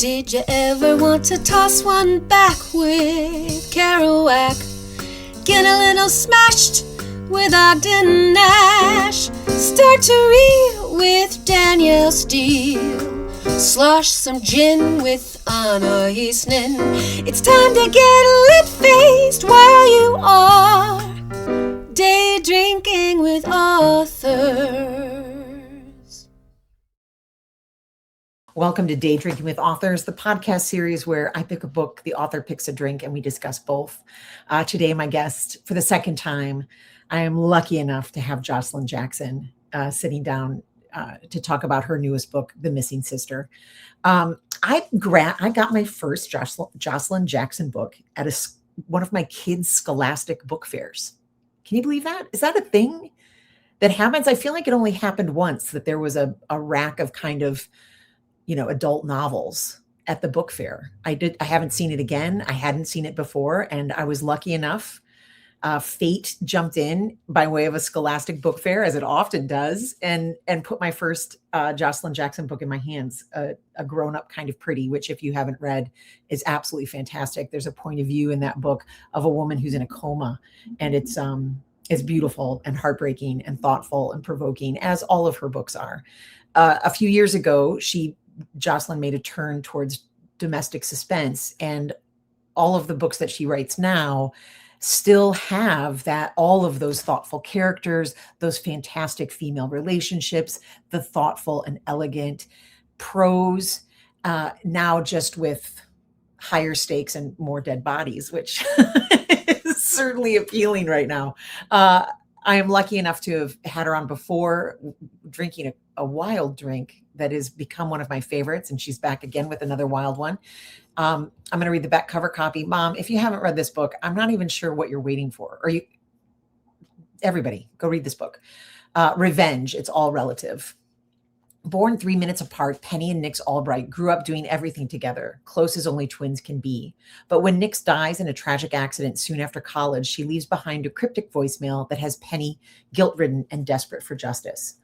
Did you ever want to toss one back with Kerouac? Get a little smashed with Ogden Nash. Start to read with Danielle Steele. Slosh some gin with Anna Eastman. It's time to get lit-faced while you are day drinking with authors. Welcome to Day Drinking with Authors, the podcast series where I pick a book, the author picks a drink, and we discuss both. Today, my guest, for the second time, I am lucky enough to have Joshilyn Jackson sitting down to talk about her newest book, The Missing Sister. I got my first Joshilyn Jackson book at one of my kids' scholastic book fairs. Can you believe that? Is that a thing that happens? I feel like it only happened once, that there was a rack of kind of adult novels at the book fair. I haven't seen it again. I hadn't seen it before. And I was lucky enough. Fate jumped in by way of a scholastic book fair, as it often does, and put my first Joshilyn Jackson book in my hands, a grown-up kind of pretty, which if you haven't read is absolutely fantastic. There's a point of view in that book of a woman who's in a coma, and it's beautiful and heartbreaking and thoughtful and provoking, as all of her books are. A few years ago, Joshilyn made a turn towards domestic suspense, and all of the books that she writes now still have all of those thoughtful characters, those fantastic female relationships, the thoughtful and elegant prose, now just with higher stakes and more dead bodies, which is certainly appealing right now. I am lucky enough to have had her on before, drinking a wild drink that has become one of my favorites, and she's back again with another wild one. I'm going to read the back cover copy. Mom, if you haven't read this book, I'm not even sure what you're waiting for. Everybody, go read this book. Revenge, It's All Relative. Born 3 minutes apart, Penny and Nix Albright grew up doing everything together, close as only twins can be. But when Nix dies in a tragic accident soon after college, she leaves behind a cryptic voicemail that has Penny guilt-ridden and desperate for justice.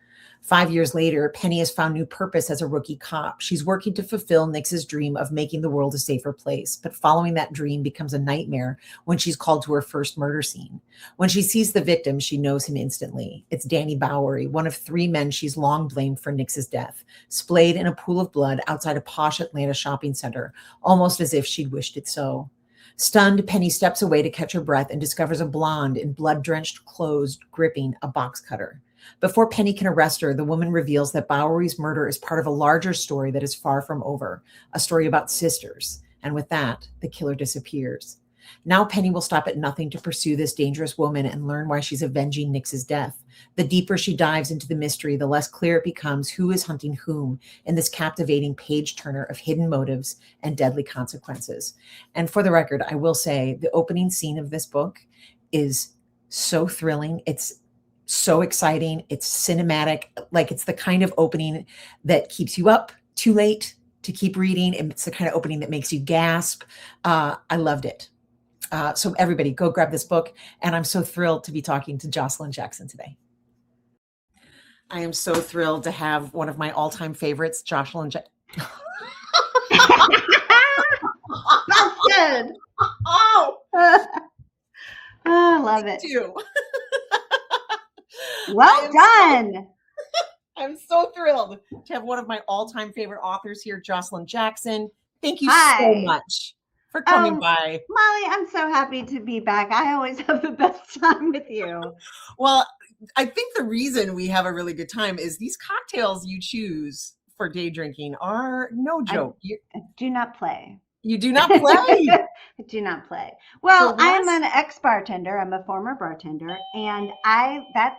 5 years later, Penny has found new purpose as a rookie cop. She's working to fulfill Nix's dream of making the world a safer place, but following that dream becomes a nightmare when she's called to her first murder scene. When she sees the victim, she knows him instantly. It's Danny Bowery, one of 3 men she's long blamed for Nix's death, splayed in a pool of blood outside a posh Atlanta shopping center, almost as if she'd wished it so. Stunned, Penny steps away to catch her breath and discovers a blonde in blood-drenched clothes gripping a box cutter. Before Penny can arrest her, the woman reveals that Bowery's murder is part of a larger story that is far from over, a story about sisters. And with that, the killer disappears. Now Penny will stop at nothing to pursue this dangerous woman and learn why she's avenging Nix's death. The deeper she dives into the mystery, the less clear it becomes who is hunting whom in this captivating page-turner of hidden motives and deadly consequences. And for the record, I will say the opening scene of this book is so thrilling. It's so exciting. It's cinematic. Like, it's the kind of opening that keeps you up too late to keep reading. It's the kind of opening that makes you gasp. I loved it. So everybody go grab this book. And I'm so thrilled to be talking to Joshilyn Jackson today. I am so thrilled to have one of my all-time favorites, Joshilyn Jackson. That's good. Oh, I love it. too. Well done. I'm so thrilled to have one of my all-time favorite authors here, Joshilyn Jackson. Thank you Hi. so much for coming by. Molly, I'm so happy to be back. I always have the best time with you. Well, I think the reason we have a really good time is these cocktails you choose for day drinking are no joke. I do not play. You do not play? I do not play. Well, So I'm what's- an ex-bartender. I'm a former bartender, and that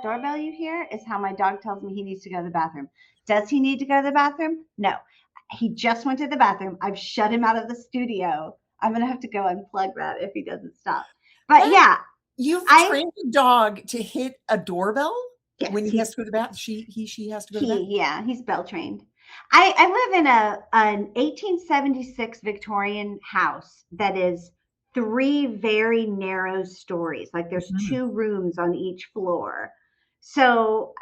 doorbell you hear is how my dog tells me he needs to go to the bathroom. Does he need to go to the bathroom? No. He just went to the bathroom. I've shut him out of the studio. I'm gonna have to go unplug that if he doesn't stop. But yeah, You've trained a dog to hit a doorbell yes, when he has to go to the bathroom? She has to go to the bathroom? yeah, he's bell trained. I live in an 1876 Victorian house that is 3 very narrow stories. Like there's 2 rooms on each floor. So,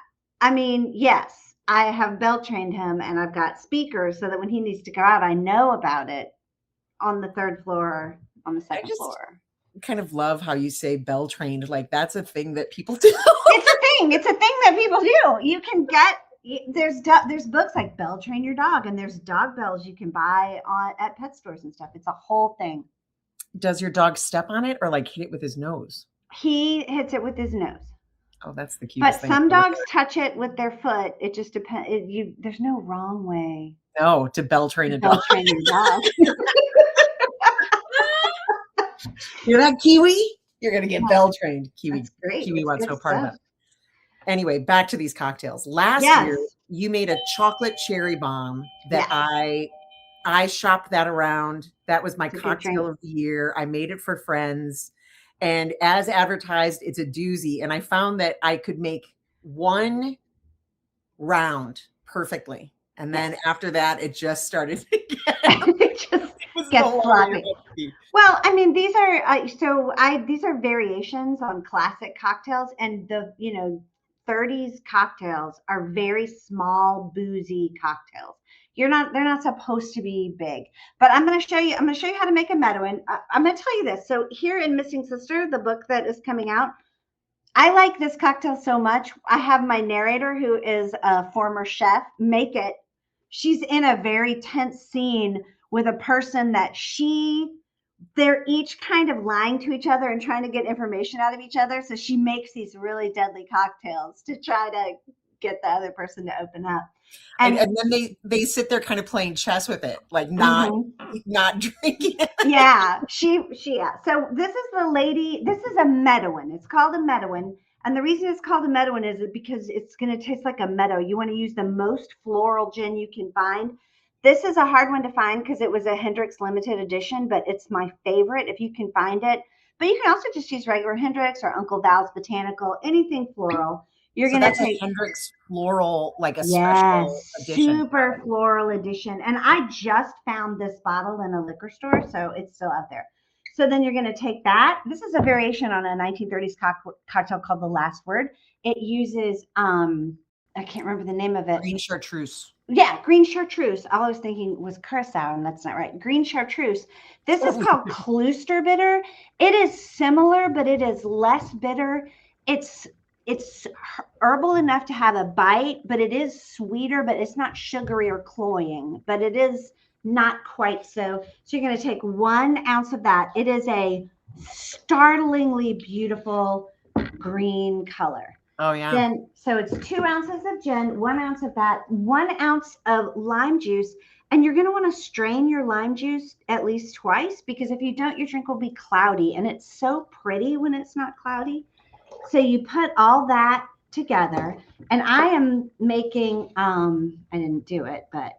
I mean, yes, I have bell trained him, and I've got speakers so that when he needs to go out, I know about it on the third floor, on the second floor. Kind of love how you say bell trained. Like that's a thing that people do. It's a thing. It's a thing that people do. You can get there's books like Bell Train Your Dog, and there's dog bells you can buy at pet stores and stuff. It's a whole thing. Does your dog step on it or like hit it with his nose? He hits it with his nose. Oh, that's the cutest thing. But thing. some dogs touch it with their foot. It just depends. There's no wrong way. No, to bell train a dog. Bell train your dog. You're not Kiwi? You're going to get bell trained. Kiwi. That's great. Kiwi wants no part of it. Stuff. Anyway, back to these cocktails. Last year, you made a chocolate cherry bomb that I shopped that around. That was my cocktail of the year. I made it for friends. And as advertised, it's a doozy. And I found that I could make one round perfectly. And then after that, it just started again. Gets sloppy. Well, I mean, these are variations on classic cocktails, and the 30s cocktails are very small, boozy cocktails. They're not supposed to be big. But I'm going to show you how to make a Meadowyn. I'm going to tell you this. So here in Missing Sister, the book that is coming out, I like this cocktail so much. I have my narrator, who is a former chef, make it. She's in a very tense scene with a person that they're each kind of lying to each other and trying to get information out of each other. So she makes these really deadly cocktails to try to get the other person to open up. And then they sit there kind of playing chess with it, like not drinking it. Yeah. So this is a Meadowyn. It's called a Meadowyn. And the reason it's called a Meadowyn is because it's going to taste like a meadow. You want to use the most floral gin you can find. This is a hard one to find because it was a Hendrick's limited edition, but it's my favorite if you can find it. But you can also just use regular Hendrick's or Uncle Val's Botanical, anything floral. You're going to take a Hendrick's floral, like a special edition. Super floral edition. And I just found this bottle in a liquor store, so it's still out there. So then you're going to take that. This is a variation on a 1930s cocktail called The Last Word. It uses, I can't remember the name of it. Green chartreuse. Yeah, green chartreuse. All I was thinking was curacao, and that's not right. Green chartreuse. This is called Klooster bitter. It is similar, but it is less bitter. It's herbal enough to have a bite, but it is sweeter, but it's not sugary or cloying, but it is not quite so. So you're going to take 1 ounce of that. It is a startlingly beautiful green color. Oh, yeah. Then, so it's 2 ounces of gin, 1 ounce of that, 1 ounce of lime juice. And you're going to want to strain your lime juice at least twice, because if you don't, your drink will be cloudy. And it's so pretty when it's not cloudy. So you put all that together. And I am making, I didn't do it, but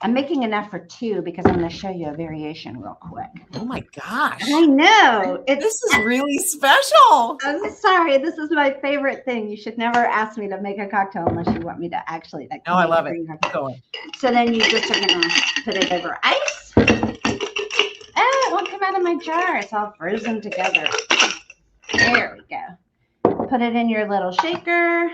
I'm making enough for 2 because I'm going to show you a variation real quick. Oh my gosh. I know. This is really special. I'm sorry. This is my favorite thing. You should never ask me to make a cocktail unless you want me to actually. No, I love it. Go on. So then you just are going to put it over ice. Oh, it won't come out of my jar. It's all frozen together. There we go. Put it in your little shaker.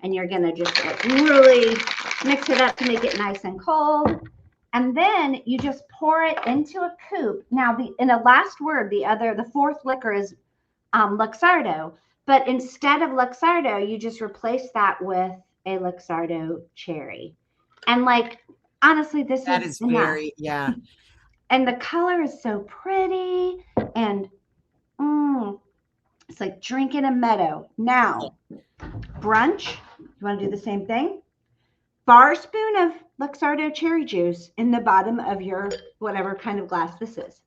And you're going to just really mix it up to make it nice and cold. And then you just pour it into a coupe. Now, in the Last Word, the fourth liquor is Luxardo. But instead of Luxardo, you just replace that with a Luxardo cherry. And honestly, that is very, yeah. And the color is so pretty. And it's like drinking a meadow. Now, brunch, you want to do the same thing? Bar spoon of Luxardo cherry juice in the bottom of your whatever kind of glass this is.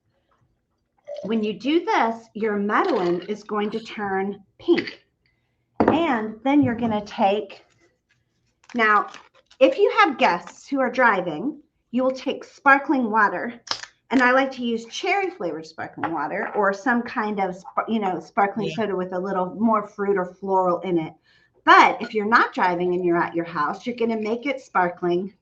When you do this, your Meadowyn is going to turn pink. And then you're going to take, now, if you have guests who are driving, you will take sparkling water. And I like to use cherry flavored sparkling water or some kind of, sparkling soda with a little more fruit or floral in it. But if you're not driving and you're at your house, you're going to make it sparkling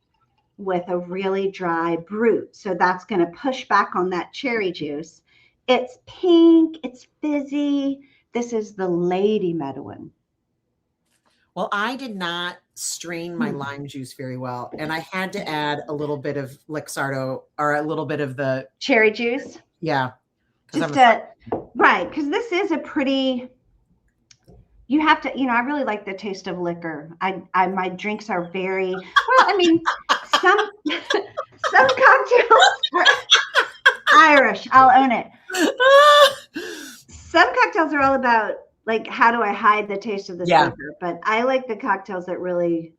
with a really dry brut. So that's going to push back on that cherry juice. It's pink. It's fizzy. This is the Lady Meadowyn. Well, I did not strain my lime juice very well, and I had to add a little bit of Luxardo or a little bit of the Cherry juice. yeah. Just right, because this is a pretty. You have to, I really like the taste of liquor. My drinks are very well. I mean, some cocktails are Irish. I'll own it. Some cocktails are all about like, how do I hide the taste of this liquor? But I like the cocktails that really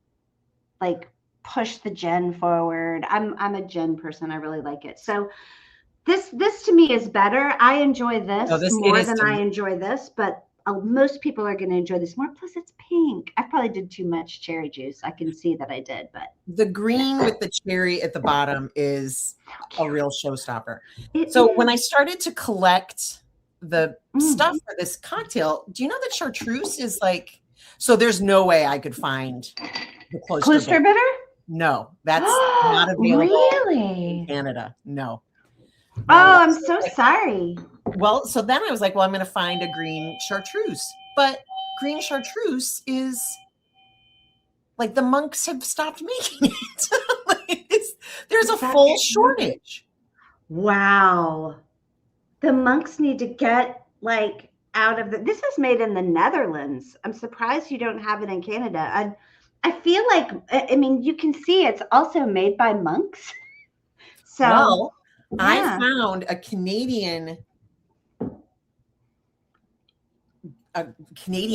like push the gin forward. I'm a gin person. I really like it. So this to me is better. I enjoy this more than I enjoy this, but most people are going to enjoy this more. Plus, it's pink. I probably did too much cherry juice. I can see that I did, but the green with the cherry at the bottom is a real showstopper. So when I started to collect the stuff for this cocktail, do you know that chartreuse is like? So there's no way I could find the Cloister bitter. No, that's not available in Canada. No. I'm so sorry. Well, so then I was like, well, I'm going to find a green chartreuse. But green chartreuse is like the monks have stopped making it. There's a full shortage. Wow. The monks need to get like out of this is made in the Netherlands. I'm surprised you don't have it in Canada. I feel like, I mean, you can see it's also made by monks. So well, I found a Canadian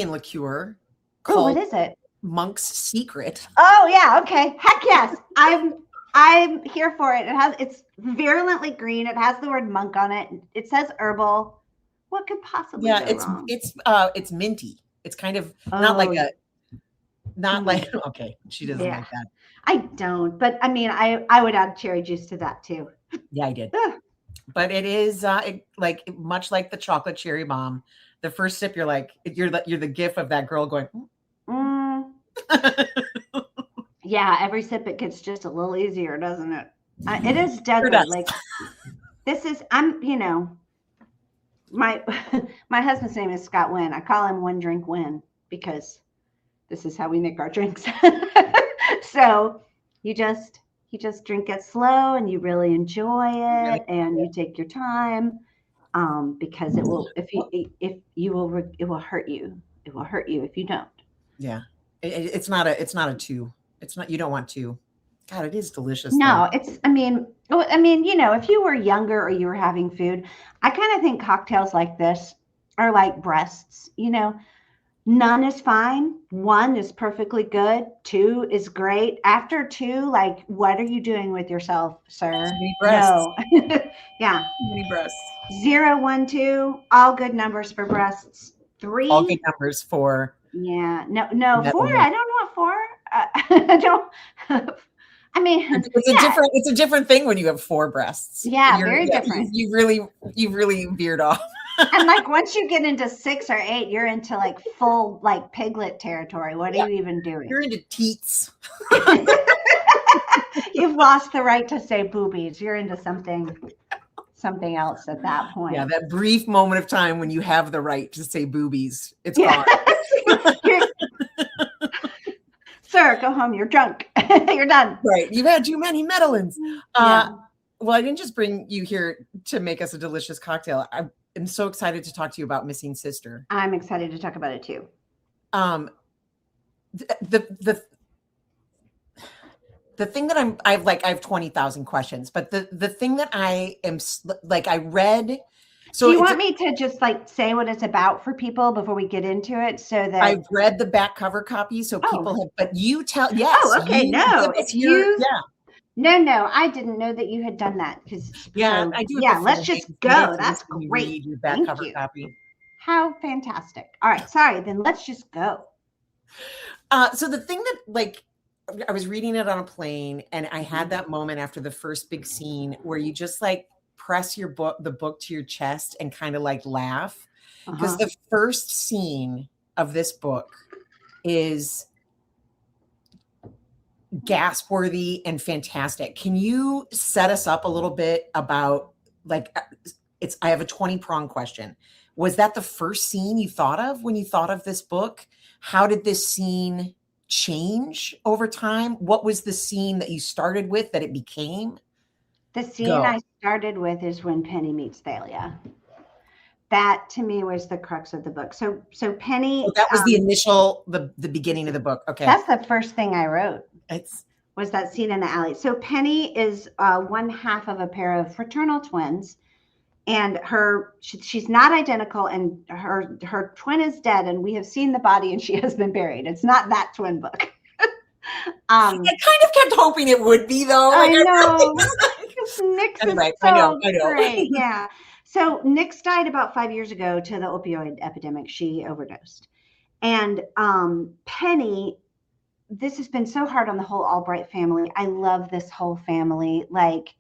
liqueur called what is it? Monk's Secret. Oh yeah, okay. Heck yes. I'm here for it. It's virulently green. It has the word monk on it. It says herbal. What could possibly go wrong? It's minty. It's kind of not like okay, she doesn't like that. I don't, but I mean I would add cherry juice to that too. Yeah, I did. But it is like much like the chocolate cherry bomb. The first sip, you're like you're the gif of that girl going. Yeah, every sip it gets just a little easier, doesn't it? It is deadly. Like this is my husband's name is Scott Wynn. I call him One Drink Win because this is how we make our drinks. So you just drink it slow and you really enjoy it and you take your time because it will it will hurt you. It will hurt you if you don't. Yeah. It's not a two. It's not, you don't want to. God, it is delicious. No, though. I mean, if you were younger or you were having food, I kind of think cocktails like this are like breasts, none is fine. 1 is perfectly good. 2 is great. After 2, like, what are you doing with yourself, sir? Many breasts. No. Yeah. Many breasts. 0, 1, 2, all good numbers for breasts. 3. All good numbers for. Yeah. No, 4. I don't know what 4. I don't. I mean, it's a different thing when you have 4 breasts. Yeah, very different. You've really veered off. And like once you get into 6 or 8, you're into like full like piglet territory. What are you even doing? You're into teats. You've lost the right to say boobies. You're into something else at that point. Yeah, that brief moment of time when you have the right to say boobies, it's gone. Sir, go home. You're drunk. You're done. Right. You've had too many Meadowins. Well, I didn't just bring you here to make us a delicious cocktail. I'm so excited to talk to you about Missing Sister. I'm excited to talk about it too. The thing that I have 20,000 questions, but the thing that I am like, I read. So do you want me to just like say what it's about for people before we get into it? So that I've read the back cover copy. So people have, but you tell, yes. Oh, okay. No, No, I didn't know that you had done that. I do. Yeah, let's just go. That's great. Your back cover copy. How fantastic. All right, sorry, then let's just go. So the thing that like, I was reading it on a plane and I had that moment after the first big scene where you just like press the book to your chest and kind of like laugh. Because the first scene of this book is gasp worthy and fantastic. Can you set us up a little bit about like I have a 20-prong question. Was that the first scene you thought of when you thought of this book? How did this scene change over time? What was the scene that you started with that it became? The scene I started with is when Penny meets Thalia. That to me was the crux of the book. So Penny. So that was the initial, the beginning of the book. Okay. That's the first thing I wrote. Was that scene in the alley. So Penny is one half of a pair of fraternal twins, and she's not identical, and her twin is dead, and we have seen the body, and she has been buried. It's not that twin book. I kind of kept hoping it would be, though. I know. Nix anyway, is so I know. great. Yeah. So Nix died about 5 years ago to the opioid epidemic. She overdosed. And Penny, this has been so hard on the whole Albright family. I love this whole family. Like,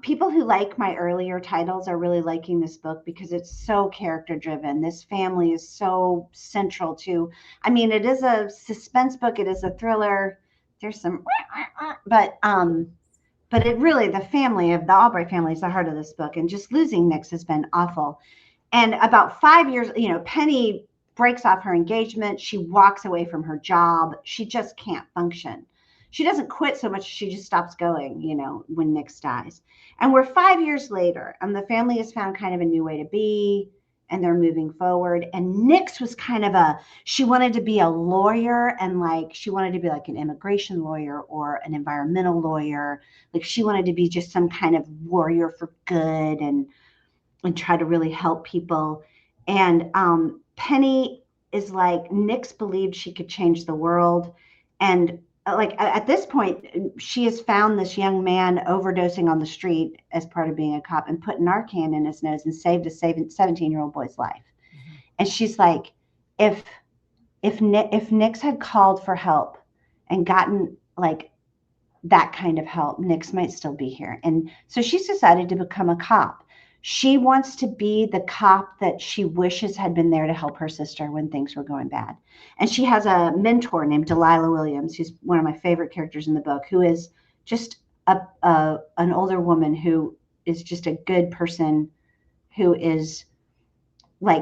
people who like my earlier titles are really liking this book because it's so character driven. This family is so central to, I mean, it is a suspense book. It is a thriller. There's some, but it really, the family of the Albright family is the heart of this book. And just losing Nix has been awful. And about 5 years, Penny breaks off her engagement. She walks away from her job. She just can't function. She doesn't quit so much. She just stops going, when Nix dies. And we're 5 years later, and the family has found kind of a new way to be, and they're moving forward. And Nix was kind of she wanted to be a lawyer, and she wanted to be like an immigration lawyer or an environmental lawyer. Like she wanted to be just some kind of warrior for good and try to really help people. And Penny is like, Nix believed she could change the world. And at this point, she has found this young man overdosing on the street as part of being a cop and put Narcan in his nose and saved a 17-year-old boy's life. Mm-hmm. And she's like, if Nix had called for help and gotten that kind of help, Nix might still be here. And so she's decided to become a cop. She wants to be the cop that she wishes had been there to help her sister when things were going bad. And she has a mentor named Delilah Williams, who's one of my favorite characters in the book, who is just an older woman who is just a good person, who is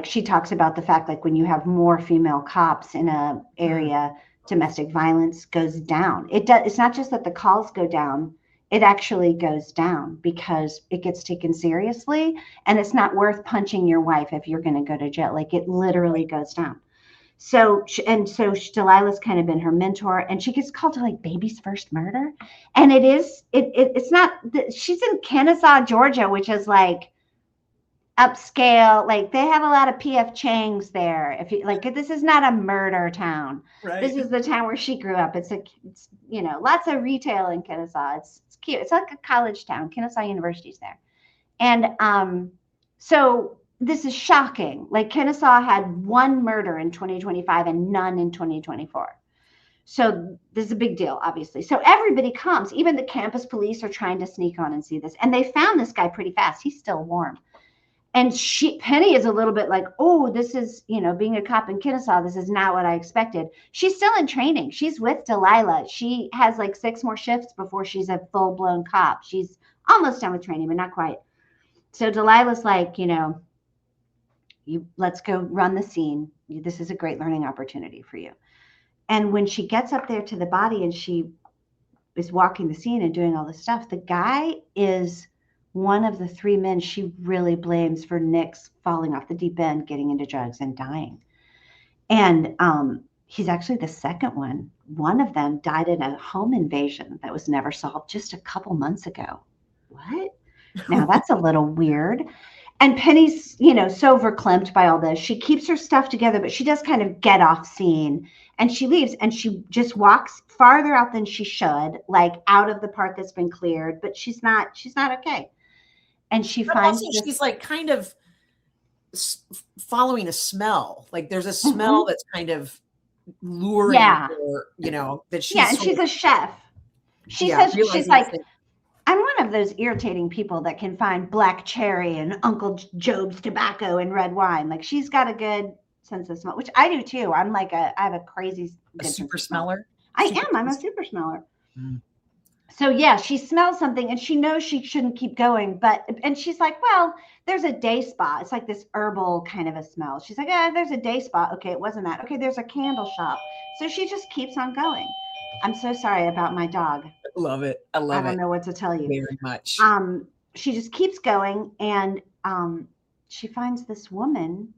she talks about the fact when you have more female cops in a area, domestic violence goes down. It's not just that the calls go down. It actually goes down because it gets taken seriously, and it's not worth punching your wife if you're going to go to jail. It literally goes down. So Delilah's kind of been her mentor, and she gets called to baby's first murder. And it's not, she's in Kennesaw, Georgia, which is upscale. They have a lot of PF Chang's there. If you this is not a murder town. Right. This is the town where she grew up. It's lots of retail in Kennesaw. It's cute. It's like a college town. Kennesaw University's there. And so this is shocking. Kennesaw had one murder in 2025 and none in 2024. So this is a big deal, obviously. So everybody comes. Even the campus police are trying to sneak on and see this. And they found this guy pretty fast. He's still warm. And Penny is a little bit oh, this is, being a cop in Kennesaw, this is not what I expected. She's still in training. She's with Delilah. She has 6 more shifts before she's a full-blown cop. She's almost done with training, but not quite. So Delilah's let's go run the scene. This is a great learning opportunity for you. And when she gets up there to the body and she is walking the scene and doing all this stuff, the guy is one of the 3 men she really blames for Nix falling off the deep end, getting into drugs and dying. And he's actually the second one. One of them died in a home invasion that was never solved just a couple months ago. What? Now that's a little weird. And Penny's, so verklempt by all this. She keeps her stuff together, but she does kind of get off scene, and she leaves, and she just walks farther out than she should, out of the part that's been cleared, but she's not okay. And she finds she's kind of following a smell. There's a smell that's kind of luring her, that she's. Yeah, and she's a chef. She says she's I'm one of those irritating people that can find black cherry and Uncle Job's tobacco and red wine. She's got a good sense of smell, which I do too. I'm I have a crazy super smeller. I'm a super smeller. So yeah, she smells something and she knows she shouldn't keep going, and she's like, well, there's a day spa. It's like this herbal kind of a smell. She's like, there's a day spa. Okay, it wasn't that. Okay, there's a candle shop. So she just keeps on going. I'm so sorry about my dog. Love it. I love it. I don't know what to tell you. Very much. She just keeps going, and she finds this woman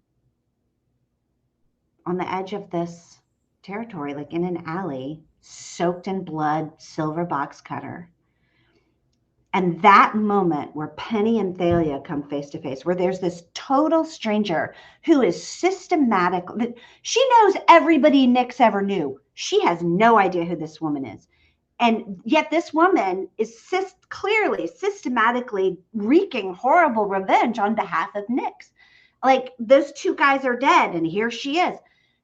on the edge of this territory, like in an alley, soaked in blood, silver box cutter. And that moment where Penny and Thalia come face to face, where there's this total stranger who is systematic, she knows everybody Nick's ever knew. She has no idea who this woman is. And yet this woman is clearly, systematically wreaking horrible revenge on behalf of Nick's. Like, those two guys are dead, and here she is.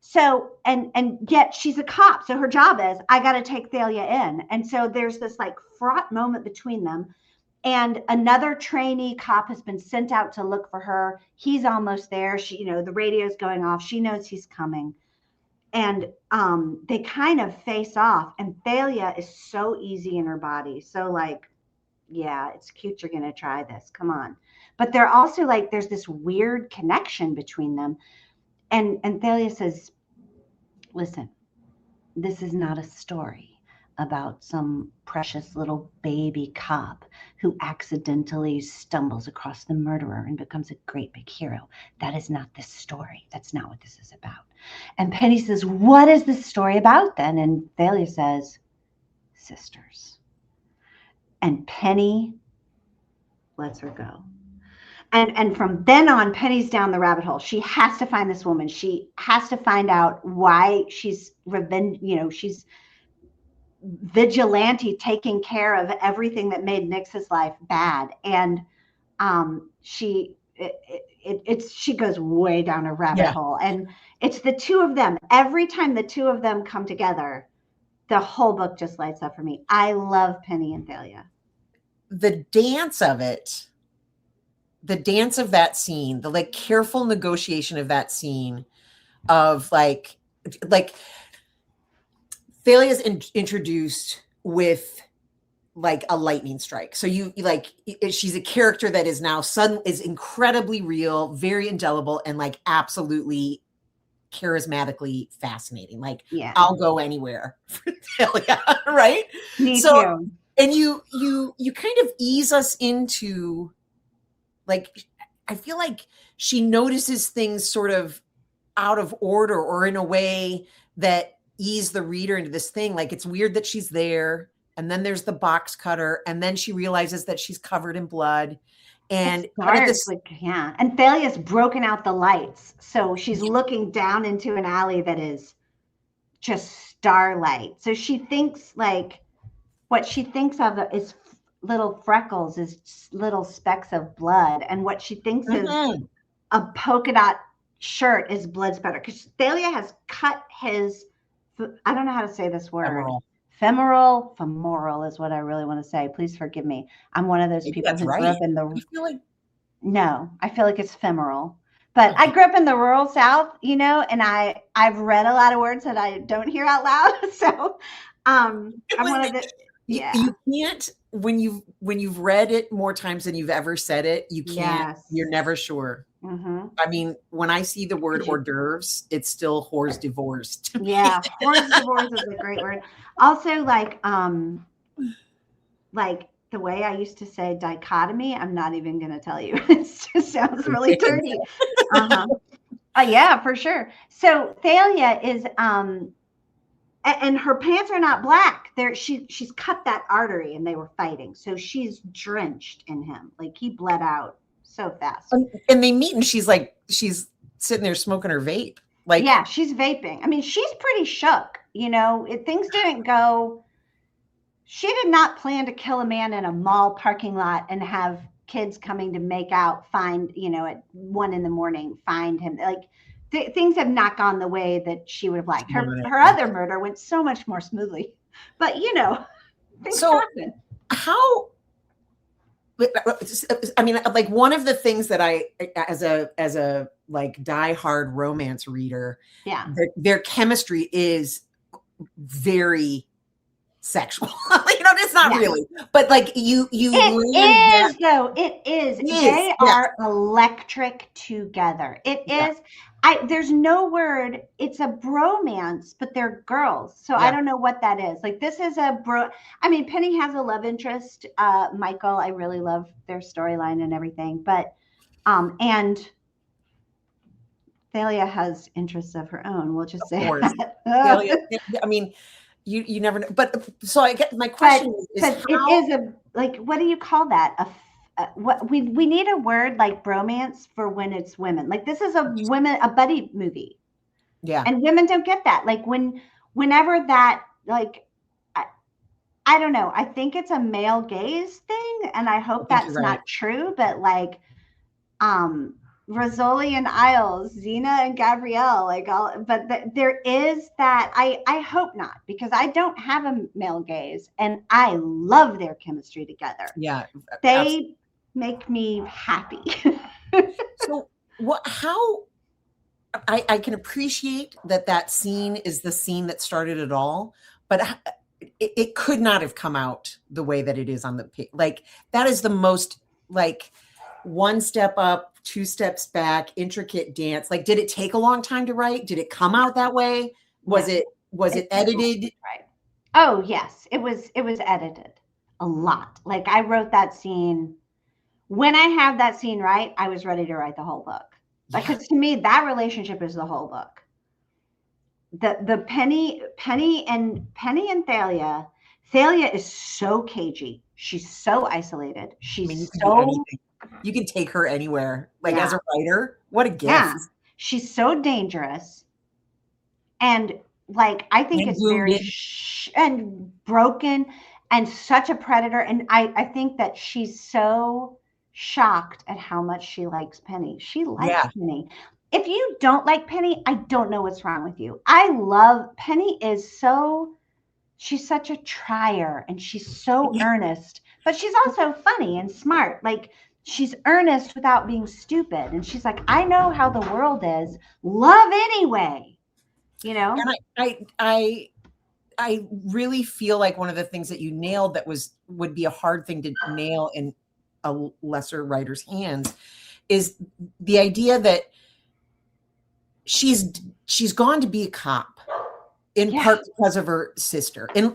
So, and yet she's a cop. So her job is, I got to take Thalia in. And so there's this like fraught moment between them. And another trainee cop has been sent out to look for her. He's almost there. She, the radio's going off. She knows he's coming. And they kind of face off. And Thalia is so easy in her body. So like, yeah, it's cute. You're going to try this. Come on. But they're also like, there's this weird connection between them. And Thalia says, listen, this is not a story about some precious little baby cop who accidentally stumbles across the murderer and becomes a great big hero. That is not this story. That's not what this is about. And Penny says, what is this story about then? And Thalia says, sisters. And Penny lets her go. And from then on, Penny's down the rabbit hole. She has to find this woman. She has to find out why she's revenge. She's vigilante, taking care of everything that made Nick's life bad. And she goes way down a rabbit hole. And it's the two of them. Every time the two of them come together, the whole book just lights up for me. I love Penny and Thalia. The dance of it. The dance of that scene, the like careful negotiation of that scene of like Thalia's introduced with like a lightning strike. So you like, she's a character that is now is incredibly real, very indelible, and like absolutely charismatically fascinating. Like, I'll go anywhere for Thalia, right? Me too. And you kind of ease us into, like, I feel like she notices things sort of out of order or in a way that ease the reader into this thing. Like, it's weird that she's there, and then there's the box cutter, and then she realizes that she's covered in blood. And and Thalia's broken out the lights. So she's looking down into an alley that is just starlight. So she thinks like what she thinks of is little freckles, is little specks of blood, and what she thinks is a polka dot shirt is blood spatter, because Thalia has cut his, I don't know how to say this word, femoral is what I really want to say. Please forgive me. I'm one of those people who grew up in the I feel like it's femoral, but I grew up in the rural South, and I've read a lot of words that I don't hear out loud. So I'm one of the you can't, when you've read it more times than you've ever said it, you can't, you're never sure. Mm-hmm. I mean, when I see the word hors d'oeuvres, it's still hors divorced. Yeah, hors divorce is a great word. Also, like the way I used to say dichotomy, I'm not even going to tell you. It just sounds really dirty. Yeah, for sure. So Thalia is, and her pants are not black. She's cut that artery, and they were fighting. So she's drenched in him. Like, he bled out so fast. And they meet, and she's sitting there smoking her vape. Like, yeah, she's vaping. I mean, she's pretty shook. Things didn't go. She did not plan to kill a man in a mall parking lot and have kids coming to make out, at 1 a.m, find him. Like, things have not gone the way that she would have liked. Her other murder went so much more smoothly, but things happen. How? I mean, like, one of the things that I, as a like diehard romance reader, yeah, their chemistry is very sexual. It's not Yeah. really, but like you It is though. It is. They yes. are electric together. It Yeah. is. There's no word. It's a bromance, but they're girls. So I Yeah. don't know what that is. Like this is a bro. I mean, Penny has a love interest. Michael, I really love their storyline and everything. But and Thalia has interests of her own. We'll just Of say course. that. I mean, you never know. But so I get my question is but how, it is a, like, what do you call that? What we need a word like bromance for when it's women. Like this is a buddy movie. yeah. And women don't get that. Like whenever that, like, I don't know. I think it's a male gaze thing, and I hope that's right. not true. But like, Rizzoli and Isles, Xena and Gabrielle, like all, but there is that. I hope not, because I don't have a male gaze, and I love their chemistry together. Yeah, they absolutely. make me happy. So how I can appreciate that scene is the scene that started it all, but it could not have come out the way that it is on the page. Like that is the most like one step up, two steps back, intricate dance. Like, did it take a long time to write? Did it come out that way? Was it edited? Right. Oh yes, it was edited a lot. Like I wrote that scene. When I have that scene right, I was ready to write the whole book. Because to me, that relationship is the whole book. The Penny and Thalia. Thalia is so cagey. She's so isolated. She's you can take her anywhere. Like as a writer, what a gift. Yeah. She's so dangerous. And like, I think it's very and broken and such a predator. And I think that she's so shocked at how much she likes Penny. She likes Penny. If you don't like Penny, I don't know what's wrong with you. I love Penny. She's such a trier, and she's so earnest, but she's also funny and smart. Like she's earnest without being stupid. And she's like, I know how the world is. Love anyway. And I really feel like one of the things that you nailed that would be a hard thing to nail in a lesser writer's hands is the idea that she's gone to be a cop in part because of her sister, in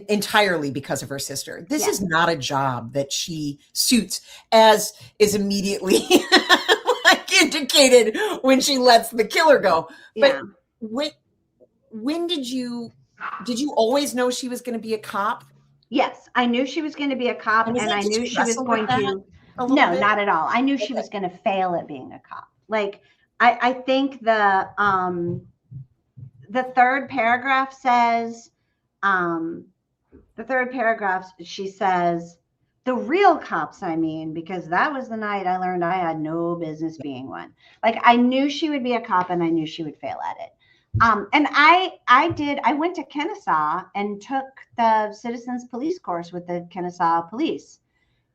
entirely because of her sister. This is not a job that she suits, as is immediately like indicated when she lets the killer go. But when did you always know she was going to be a cop? Yes, I knew she was going to be a cop, and I knew she was going to. No, not at all. I knew she was going to fail at being a cop. Like I think the third paragraph says, she says, the real cops, I mean, because that was the night I learned I had no business being one. Like I knew she would be a cop, and I knew she would fail at it. And I went to Kennesaw and took the citizens police course with the Kennesaw police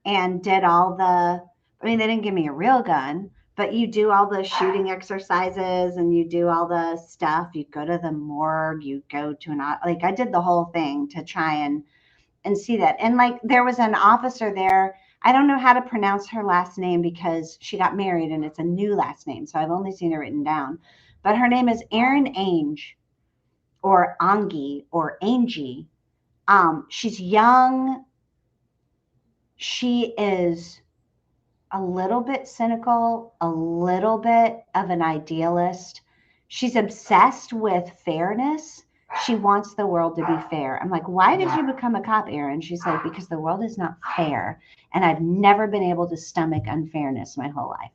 and did they didn't give me a real gun, but you do all the shooting exercises and you do all the stuff. You go to the morgue, you go to I did the whole thing to try and see that. And like, there was an officer there. I don't know how to pronounce her last name because she got married and it's a new last name. So I've only seen it written down, but her name is Erin Ainge or Angie or Angie. She's young. She is a little bit cynical, a little bit of an idealist. She's obsessed with fairness. She wants the world to be fair. I'm like, why did you become a cop, Erin? She's like, because the world is not fair. And I've never been able to stomach unfairness my whole life.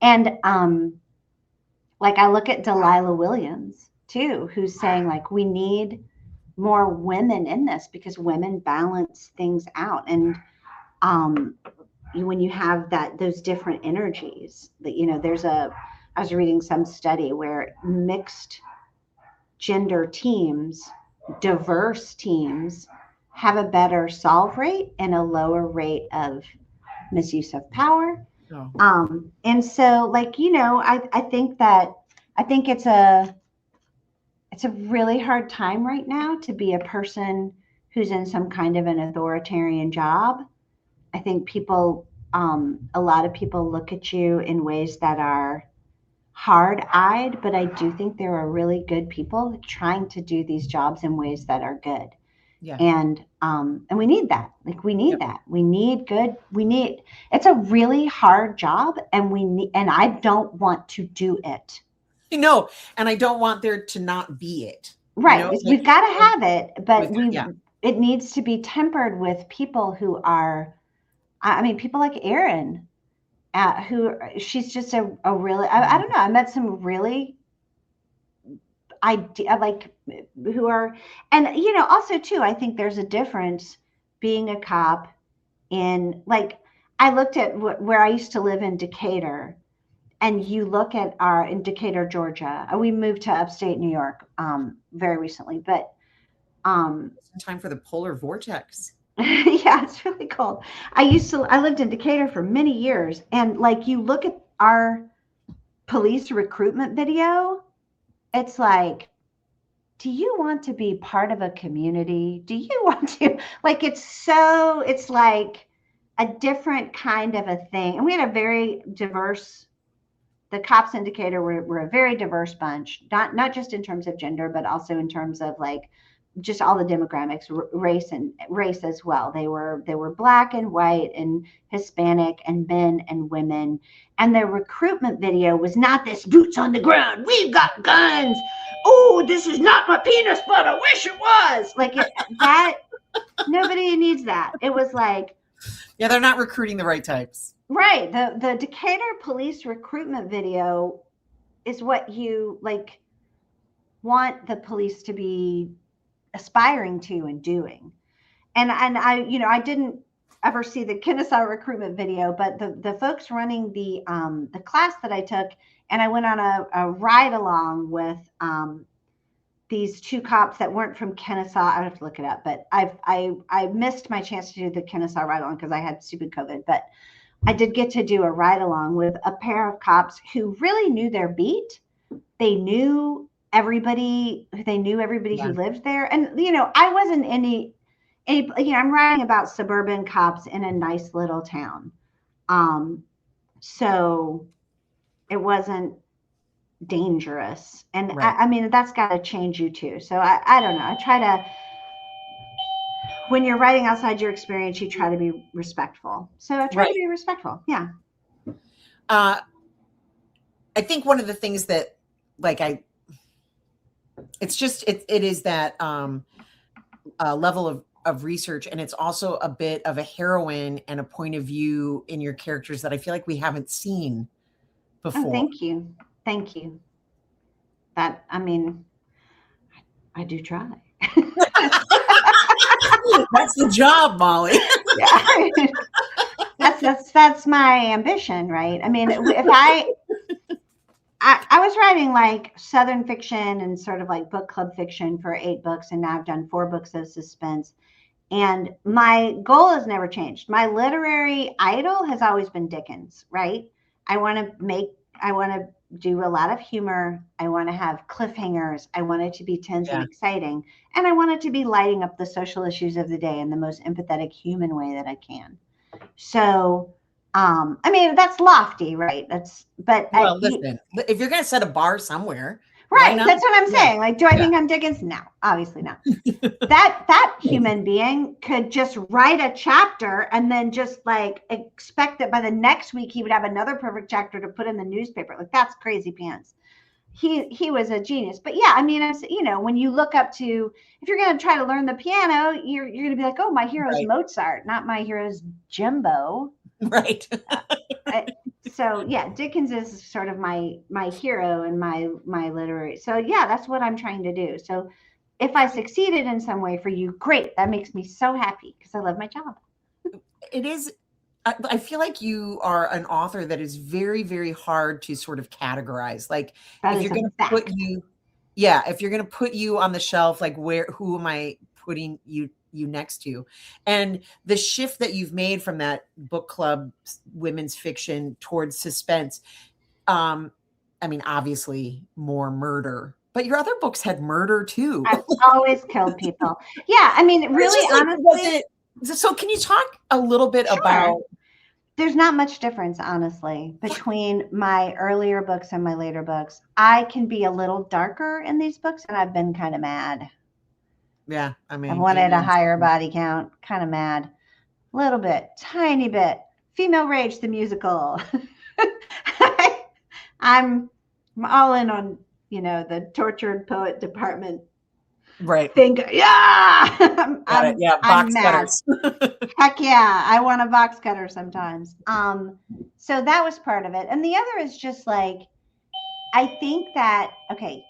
And like I look at Delilah Williams too, who's saying like, we need more women in this because women balance things out. And when you have those different energies that, I was reading some study where mixed gender teams, diverse teams have a better solve rate and a lower rate of misuse of power. Oh. And so like, I think it's a really hard time right now to be a person who's in some kind of an authoritarian job. I think people, a lot of people look at you in ways that are hard-eyed, but I do think there are really good people trying to do these jobs in ways that are good. Yeah. And we need that. Like we need that. We need good. It's a really hard job, and I don't want to do it. No, and I don't want there to not be it. Right. You know? We've got to have it, but yeah. It needs to be tempered with people who are, I mean, people like Erin, who she's just a really, I don't know. I met some really like who are, and you know, also too, I think there's a difference being a cop in, like, I looked at where I used to live in Decatur, and you look at in Decatur, Georgia. We moved to upstate New York very recently, but it's time for the polar vortex. yeah, it's really cold. I lived in Decatur for many years, and like you look at our police recruitment video, it's like, do you want to be part of a community? Do you want to, like, it's like a different kind of a thing. And we had a very diverse, the cops in Decatur were a very diverse bunch, not just in terms of gender, but also in terms of like just all the demographics, race as well. They were Black and white and Hispanic and men and women. And their recruitment video was not this boots on the ground, we've got guns. Oh, this is not my penis, but I wish it was. Like that. Nobody needs that. It was like, yeah, they're not recruiting the right types. Right. The Decatur police recruitment video is what you like want the police to be aspiring to and doing. And I, you know, I didn't ever see the Kennesaw recruitment video, but the folks running the class that I took, and I went on a ride along with these two cops that weren't from Kennesaw. I have to look it up, but I missed my chance to do the Kennesaw ride along because I had stupid COVID. But I did get to do a ride along with a pair of cops who really knew their beat. They knew everybody. They knew everybody who lived there. And, you know, I wasn't any, you know, I'm writing about suburban cops in a nice little town. So it wasn't dangerous. And I mean, that's got to change you too. So I don't know. I try to, when you're writing outside your experience, you try to be respectful. So I try to be respectful. Yeah. I think one of the things that, like, it is that level of research, and it's also a bit of a heroine and a point of view in your characters that I feel like we haven't seen before. Oh, thank you. Thank you. That, I mean, I do try. That's the job, Molly. Yeah. That's my ambition, right? I mean, if I was writing like Southern fiction and sort of like book club fiction for 8 books, and now I've done 4 books of suspense. And my goal has never changed. My literary idol has always been Dickens, right? I want to do a lot of humor. I want to have cliffhangers. I want it to be tense and exciting. And I want it to be lighting up the social issues of the day in the most empathetic human way that I can. So, I mean, that's lofty, right? Listen, if you're going to set a bar somewhere. Right. That's what I'm saying. Like, do I think I'm Dickens? No, obviously not. that human being could just write a chapter and then just like expect that by the next week he would have another perfect chapter to put in the newspaper. Like, that's crazy pants. He was a genius. But yeah, I mean, you know, when you look up to, if you're going to try to learn the piano, you're going to be like, oh, my hero's Mozart, not my hero's Jimbo. Right. So yeah, Dickens is sort of my hero and my literary. So yeah, that's what I'm trying to do. So if I succeeded in some way for you, great. That makes me so happy because I love my job. It is. I feel like you are an author that is very, very hard to sort of categorize. Like, if you're going to put you, if you're going to put you on the shelf, like, who am I putting you next to? And the shift that you've made from that book club women's fiction towards suspense, I mean, obviously more murder, but your other books had murder too. I've always killed people. Yeah, I mean, really, honestly. So can you talk a little bit about? There's not much difference, honestly, between my earlier books and my later books. I can be a little darker in these books, and I've been kind of mad. Yeah, I mean, I wanted a higher body count, kind of mad. A little bit, tiny bit. Female Rage, the musical. I'm all in on, the tortured poet department. Right. Yeah. Box cutters. Heck yeah. I want a box cutter sometimes. So that was part of it. And the other is just like, I think that, okay,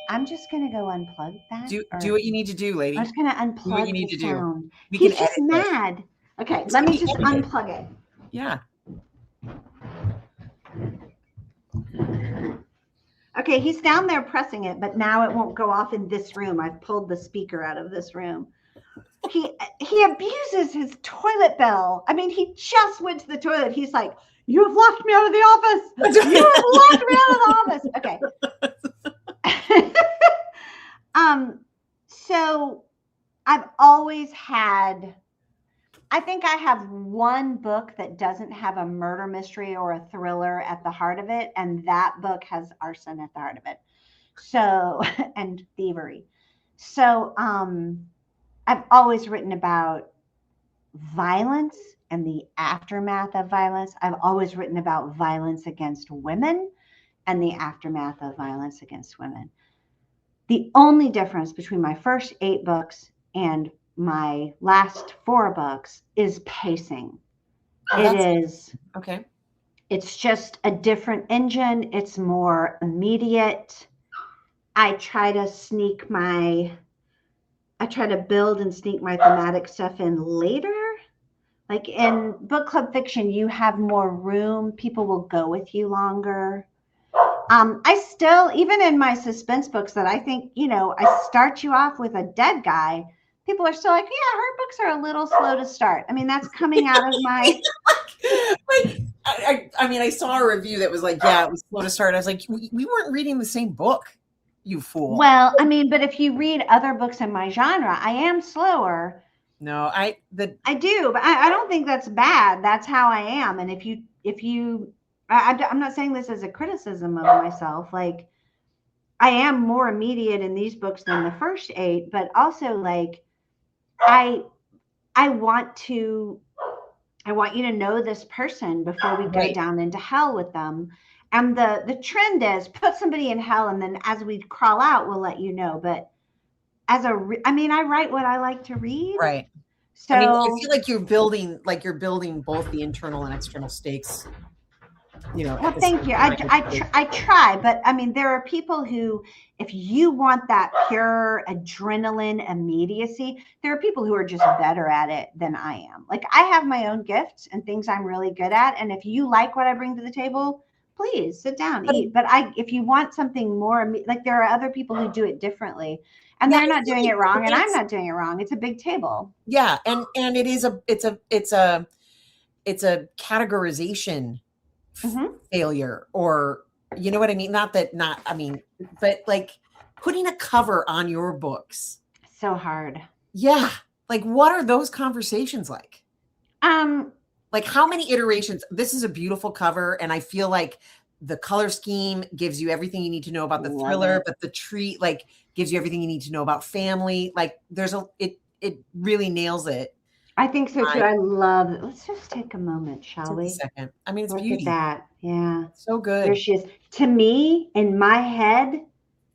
I'm just going to go unplug that. Do what you need to do, lady. I'm just going to unplug what you need the to sound. Do. He's just mad. This. Okay, let me just unplug it. Yeah. Okay, he's down there pressing it, but now it won't go off in this room. I've pulled the speaker out of this room. He abuses his toilet bell. I mean, he just went to the toilet. He's like, "You have locked me out of the office. You have locked me out of the office." Okay. So I've always had, I think I have one book that doesn't have a murder mystery or a thriller at the heart of it. And that book has arson at the heart of it. So, and thievery. So, I've always written about violence and the aftermath of violence. I've always written about violence against women and the aftermath of violence against women. The only difference between my first 8 books and my last 4 books is pacing. Okay. It's just a different engine. It's more immediate. I try to build and sneak my thematic stuff in later. Like in book club fiction, you have more room. People will go with you longer. I still, even in my suspense books that I think, I start you off with a dead guy. People are still like, yeah, her books are a little slow to start. I mean, that's coming out of my. I mean, I saw a review that was like, yeah, it was slow to start. I was like, we weren't reading the same book, you fool. Well, I mean, but if you read other books in my genre, I am slower. No, I do, but I don't think that's bad. That's how I am. And if you, I'm not saying this as a criticism of myself. Like, I am more immediate in these books than the first 8, but also like, I want you to know this person before we go down into hell with them. And the trend is put somebody in hell, and then as we crawl out, we'll let you know. But I write what I like to read. Right. So I feel like you're building both the internal and external stakes. Well, thank you. I try, but I mean, there are people who, if you want that pure adrenaline immediacy, there are people who are just better at it than I am. Like, I have my own gifts and things I'm really good at. And if you like what I bring to the table, please sit down, eat. But if you want something more, like, there are other people who do it differently, and they're not doing it wrong, and I'm not doing it wrong. It's a big table. Yeah. And it's a categorization failure, or you know what I mean? But like putting a cover on your books. So hard. Yeah. Like, what are those conversations like? Like, how many iterations? This is a beautiful cover, and I feel like the color scheme gives you everything you need to know about the thriller, but the tree like gives you everything you need to know about family. Like, it really nails it. I think so too. I love it. Let's just take a moment, shall we? A second. I mean, it's Look beauty. at that. Yeah. So good. There she is. To me, in my head,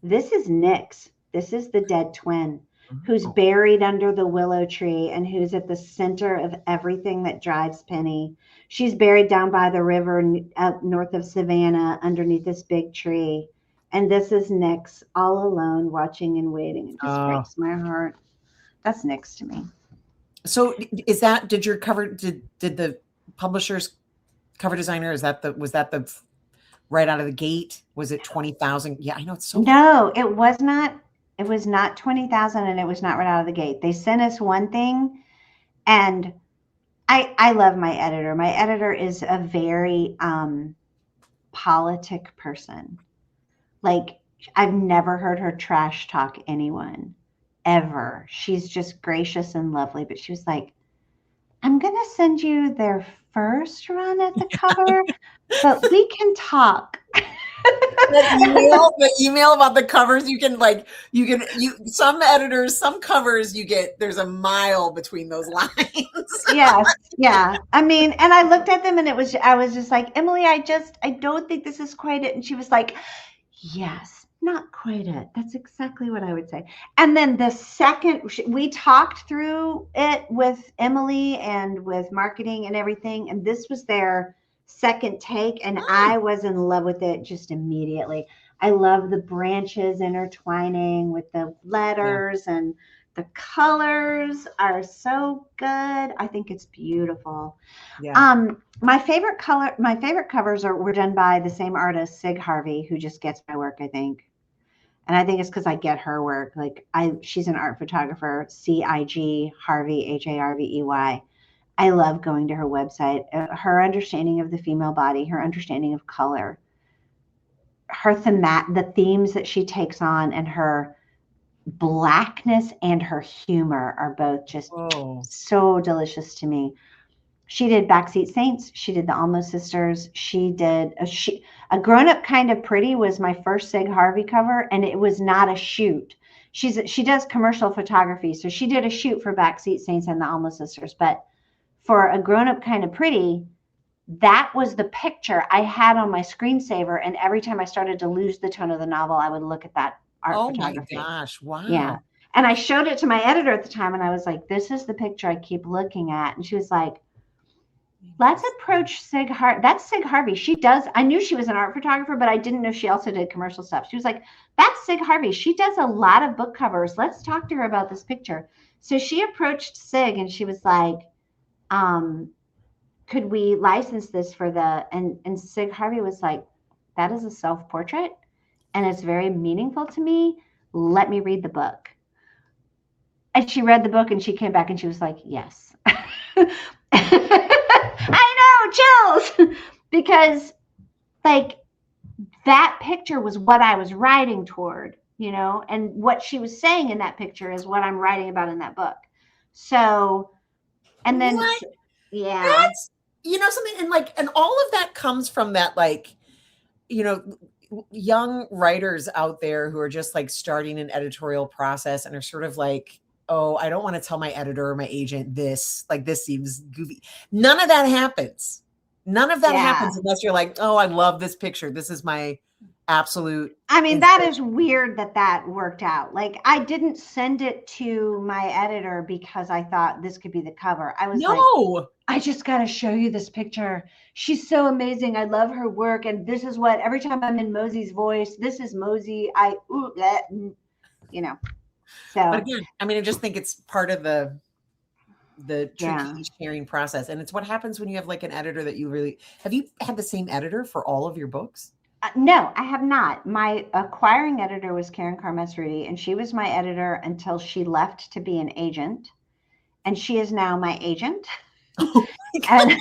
this is Nyx. This is the dead twin who's buried under the willow tree and who's at the center of everything that drives Penny. She's buried down by the river up north of Savannah underneath this big tree. And this is Nyx all alone, watching and waiting. It just breaks my heart. That's Nyx to me. So did the publisher's cover designer, was that the right out of the gate? Was it 20,000? Yeah, I know it's so. No, it was not. It was not 20,000, and it was not right out of the gate. They sent us one thing, and I love my editor. My editor is a very politic person. Like, I've never heard her trash talk anyone ever. She's just gracious and lovely. But she was like, I'm going to send you their first run at the cover, but we can talk. The email about the covers, some editors, some covers there's a mile between those lines. Yes. Yeah. I mean, and I looked at them and I was just like, Emily, I don't think this is quite it. And she was like, yes, not quite it. That's exactly what I would say. And then the second we talked through it with Emily and with marketing and everything, and this was their second take, and I was in love with it just immediately. I love the branches intertwining with the letters, and the colors are so good. I think it's beautiful. Yeah. My favorite covers were done by the same artist, Sig Harvey, who just gets my work, I think. And I think it's because I get her work. She's an art photographer, CIG Harvey, Harvey. I love going to her website. Her understanding of the female body, her understanding of color, the themes that she takes on, and her blackness and her humor are both just so delicious to me. She did Backseat Saints. She did the Almost Sisters. She did a Grown Up Kind of Pretty was my first Sig Harvey cover, and it was not a shoot. She does commercial photography, so she did a shoot for Backseat Saints and the Almost Sisters. But for a Grown Up Kind of Pretty, that was the picture I had on my screensaver, and every time I started to lose the tone of the novel, I would look at that art photography. Oh my gosh! Wow. Yeah. And I showed it to my editor at the time, and I was like, "This is the picture I keep looking at." And she was like, let's approach Sig Harvey. That's Sig Harvey. I knew she was an art photographer, but I didn't know she also did commercial stuff. She was like, that's Sig Harvey. She does a lot of book covers. Let's talk to her about this picture. So she approached Sig and she was like, could we license this for and Sig Harvey was like, that is a self-portrait and it's very meaningful to me. Let me read the book. And she read the book and she came back and she was like, yes. I know, chills, because that picture was what I was writing toward, and what she was saying in that picture is what I'm writing about in that book. So, and then, yeah, that's, something, and all of that comes from that, young writers out there who are just starting an editorial process and are sort of oh, I don't want to tell my editor or my agent this seems goofy. None of that happens. None of that happens unless you're like, oh, I love this picture. This is my absolute. I mean, that is weird that worked out. I didn't send it to my editor because I thought this could be the cover. I was I just got to show you this picture. She's so amazing. I love her work. And this is what, every time I'm in Mosey's voice, this is Mosey. So, but again, I mean, I just think it's part of the tricky sharing process. And it's what happens when you have an editor that have you had the same editor for all of your books? No, I have not. My acquiring editor was Karen Karmasrudi, and she was my editor until she left to be an agent. And she is now my agent. And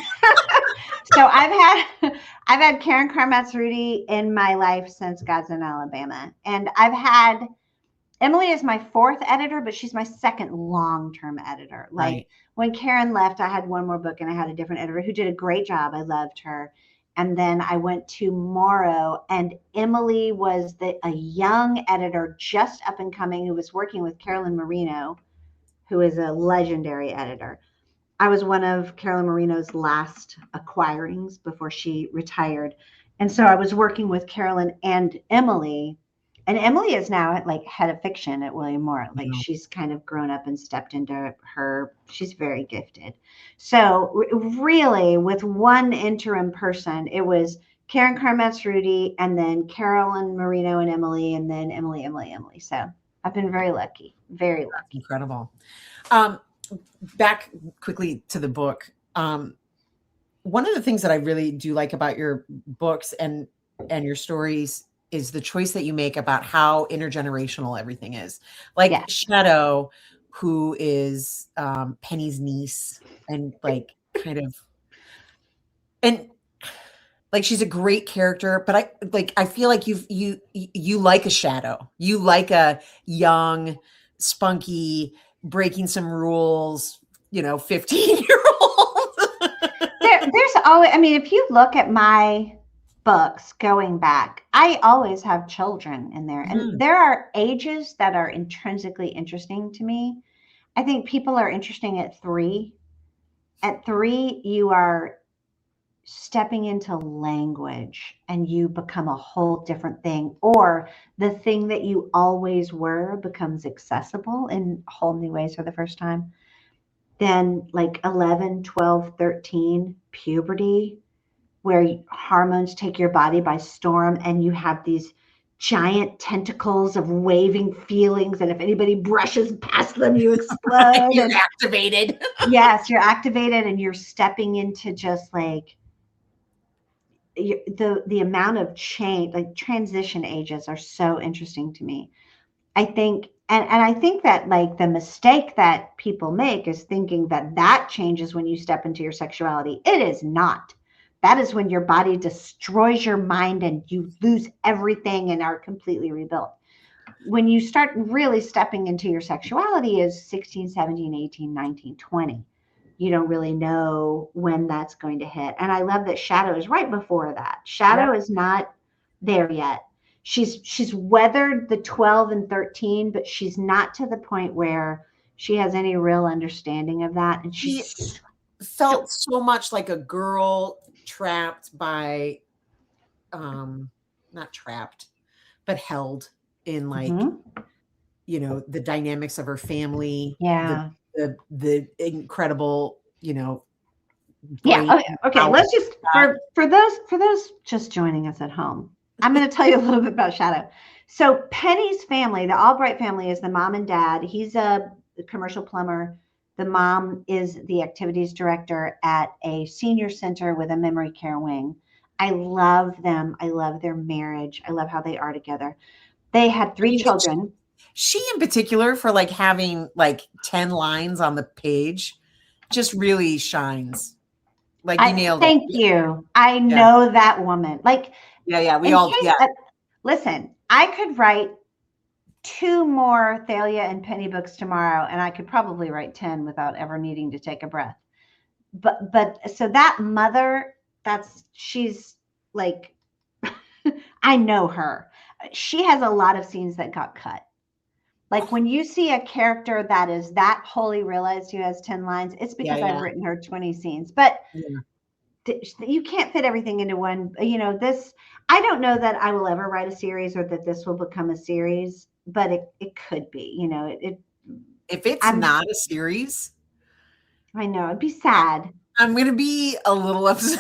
so I've had Karen Karmasrudi in my life since God's in Alabama. And I've had Emily is my fourth editor, but she's my second long-term editor. When Karen left, I had one more book and I had a different editor who did a great job. I loved her. And then I went to Morrow, and Emily was a young editor, just up and coming, who was working with Carolyn Marino, who is a legendary editor. I was one of Carolyn Marino's last acquirings before she retired. And so I was working with Carolyn and Emily. And Emily is now head of fiction at William Morrow. She's kind of grown up and stepped into she's very gifted. So really, with one interim person, it was Karen Karmasrudi and then Carolyn Marino and Emily, and then Emily. So I've been very lucky, very lucky. Incredible. Back quickly to the book. One of the things that I really do like about your books and your stories is the choice that you make about how intergenerational everything is. Shadow, who is Penny's niece, and like she's a great character, but I feel like you like a Shadow. You like a young, spunky, breaking some rules, 15-year-old. There's always, I mean, if you look at my books going back, I always have children in there. And there are ages that are intrinsically interesting to me. I think people are interesting at 3. At 3, you are stepping into language and you become a whole different thing, or the thing that you always were becomes accessible in whole new ways for the first time. Then like 11, 12, 13, puberty, where hormones take your body by storm and you have these giant tentacles of waving feelings. And if anybody brushes past them, you explode. You're activated. Yes, you're activated and you're stepping into just like the amount of change, like transition ages are so interesting to me. I think, and I think that like the mistake that people make is thinking that changes when you step into your sexuality. It is not. That is when your body destroys your mind and you lose everything and are completely rebuilt. When you start really stepping into your sexuality is 16, 17, 18, 19, 20. You don't really know when that's going to hit. And I love that Shadow is right before that. Shadow is not there yet. She's weathered the 12 and 13, but she's not to the point where she has any real understanding of that. And she felt so much like a girl trapped by, not trapped, but held in like, the dynamics of her family. Yeah. The incredible, yeah. Okay. Let's just for those just joining us at home, I'm going to tell you a little bit about Shadow. So Penny's family, the Albright family, is the mom and dad. He's a commercial plumber. The mom is the activities director at a senior center with a memory care wing. I love them. I love their marriage. I love how they are together. They had 3 children. She in particular, for like having like 10 lines on the page, just really shines. Like you nailed it. Thank you. I know that woman. Like, listen, I could write 2 more Thalia and Penny books tomorrow, and I could probably write 10 without ever needing to take a breath. But so that mother, she's like, I know her. She has a lot of scenes that got cut. Like when you see a character that is that wholly realized who has 10 lines, it's because I've written her 20 scenes. But you can't fit everything into one. This, I don't know that I will ever write a series or that this will become a series, but it could be. If it's not a series, I know it'd be sad. I'm going to be a little upset.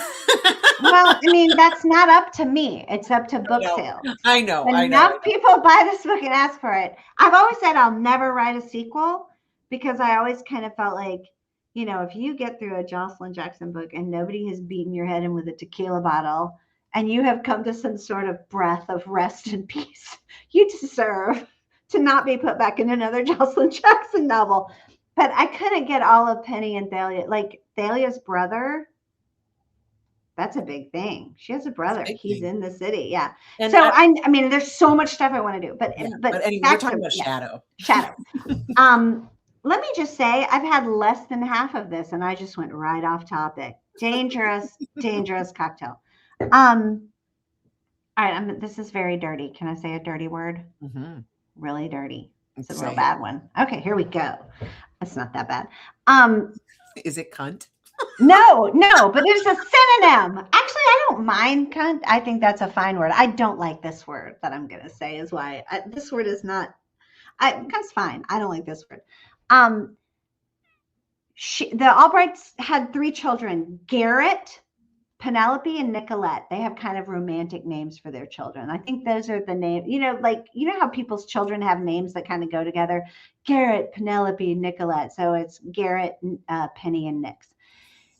Well, I mean, that's not up to me. It's up to book sales. I know. Enough people buy this book and ask for it. I've always said I'll never write a sequel because I always kind of felt like, if you get through a Joshilyn Jackson book and nobody has beaten your head in with a tequila bottle and you have come to some sort of breath of rest and peace, you deserve to not be put back in another Joshilyn Jackson novel. But I couldn't get all of Penny and Thalia. Like Thalia's brother, that's a big thing. She has a brother. He's in the city. Yeah. And so I mean, there's so much stuff I want to do, but anyway, we're talking about Shadow. Shadow. Let me just say, I've had less than half of this and I just went right off topic. Dangerous cocktail. All right. This is very dirty. Can I say a dirty word? Mm-hmm. Really dirty. It's a real bad one. Okay, here we go. It's not that bad. Is it cunt? No, but it's a synonym. Actually, I don't mind cunt. I think that's a fine word. I don't like this word that I'm going to say is why. This word is not, cunt's fine. I don't like this word. The Albrights had 3 children, Garrett, Penelope, and Nicolette. They have kind of romantic names for their children. I think those are the names, how people's children have names that kind of go together. Garrett, Penelope, Nicolette. So it's Garrett, Penny, and Nix.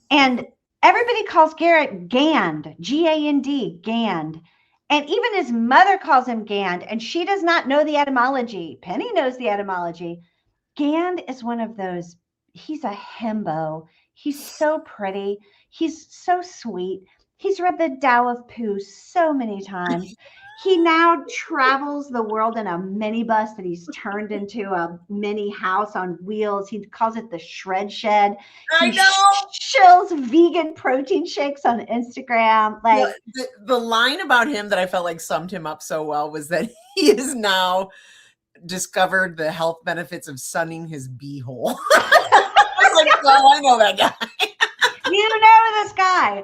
And everybody calls Garrett Gand, Gand, Gand. And even his mother calls him Gand, and she does not know the etymology. Penny knows the etymology. Gand is one of those, he's a himbo. He's so pretty. He's so sweet. He's read the Tao of Pooh so many times. He now travels the world in a minibus that he's turned into a mini house on wheels. He calls it the Shred Shed. I He know. shills vegan protein shakes on Instagram. Like The line about him that I felt like summed him up so well was that he has now discovered the health benefits of sunning his beehole. I was like, oh, I know that guy. You know this guy.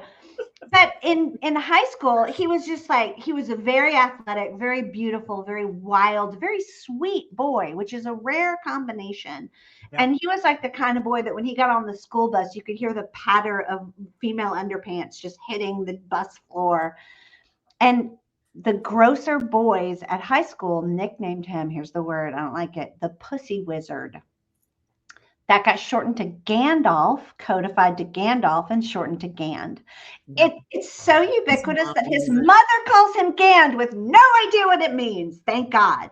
But in high school, he was just like, he was a very athletic, very beautiful, very wild, very sweet boy, which is a rare combination. Yeah. And he was like the kind of boy that when he got on the school bus, you could hear the patter of female underpants just hitting the bus floor. And the grosser boys at high school nicknamed him, here's the word, I don't like it, the Pussy Wizard. That got shortened to Gandalf, codified to Gandalf, and shortened to Gand. Yeah. It's so ubiquitous that his mother calls him Gand with no idea what it means. Thank God.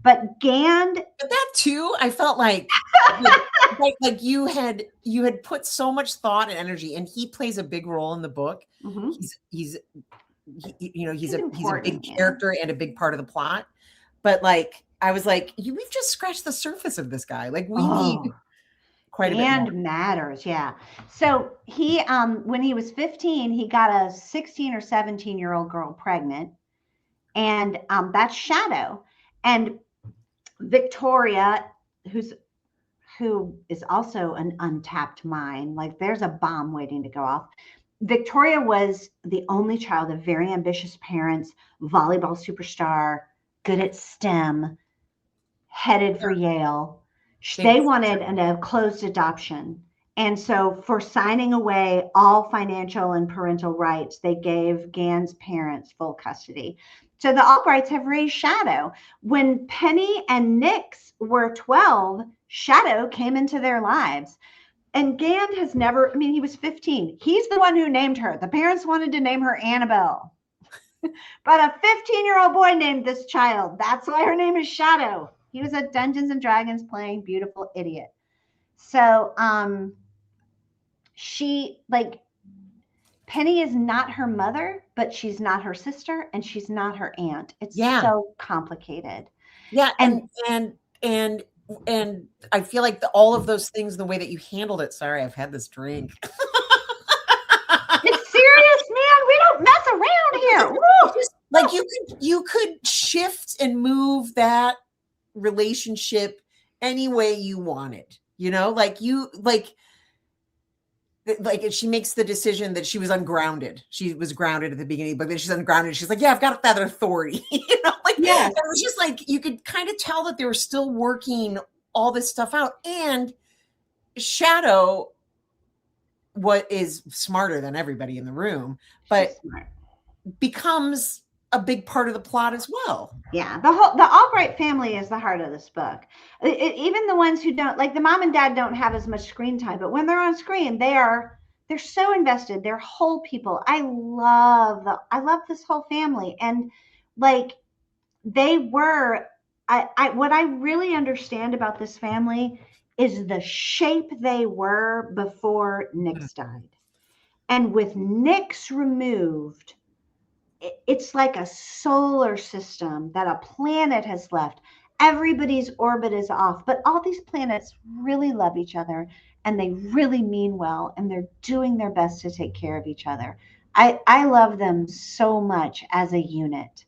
But Gand. But that too, I felt like you had put so much thought and energy, and he plays a big role in the book. Mm-hmm. He's a big man. character and a big part of the plot. But like, I was like, we've just scratched the surface of this guy. Like, we need quite a bit more. Matters, yeah. So he, when he was 15, he got a 16 or 17-year-old girl pregnant, and that's Shadow. And Victoria, who is also an untapped mine, like there's a bomb waiting to go off. Victoria was the only child of very ambitious parents, volleyball superstar, good at STEM, headed for Yale. They wanted a closed adoption. And so for signing away all financial and parental rights, they gave Gand's parents full custody. So the Albrights have raised Shadow. When Penny and Nix were 12, Shadow came into their lives. And Gand has never, I mean, he was 15. He's the one who named her. The parents wanted to name her Annabelle. But a 15-year-old boy named this child. That's why her name is Shadow. He was at Dungeons and Dragons playing beautiful idiot. So she, like, Penny is not her mother, but she's not her sister, and she's not her aunt. It's so complicated. Yeah, and I feel like all of those things, the way that you handled it. Sorry, I've had this drink. It's serious, man. We don't mess around here. Woo! Like you could shift and move that relationship any way you wanted. You know, like she makes the decision that she was ungrounded. She was grounded at the beginning, but then she's ungrounded. She's like, yeah, I've got that authority. You know, like, yeah, it was just like, you could kind of tell that they were still working all this stuff out. And Shadow, what is smarter than everybody in the room, but becomes a big part of the plot as well. Yeah, the Albright family is the heart of this book. Even the ones who don't, like the mom and dad, don't have as much screen time, but when they're on screen, they're so invested. They're whole people. I love this whole family, and like they were. What I really understand about this family is the shape they were before Nix died, and with Nix removed, it's like a solar system that a planet has left. Everybody's orbit is off, but all these planets really love each other, and they really mean well, and they're doing their best to take care of each other. I love them so much as a unit.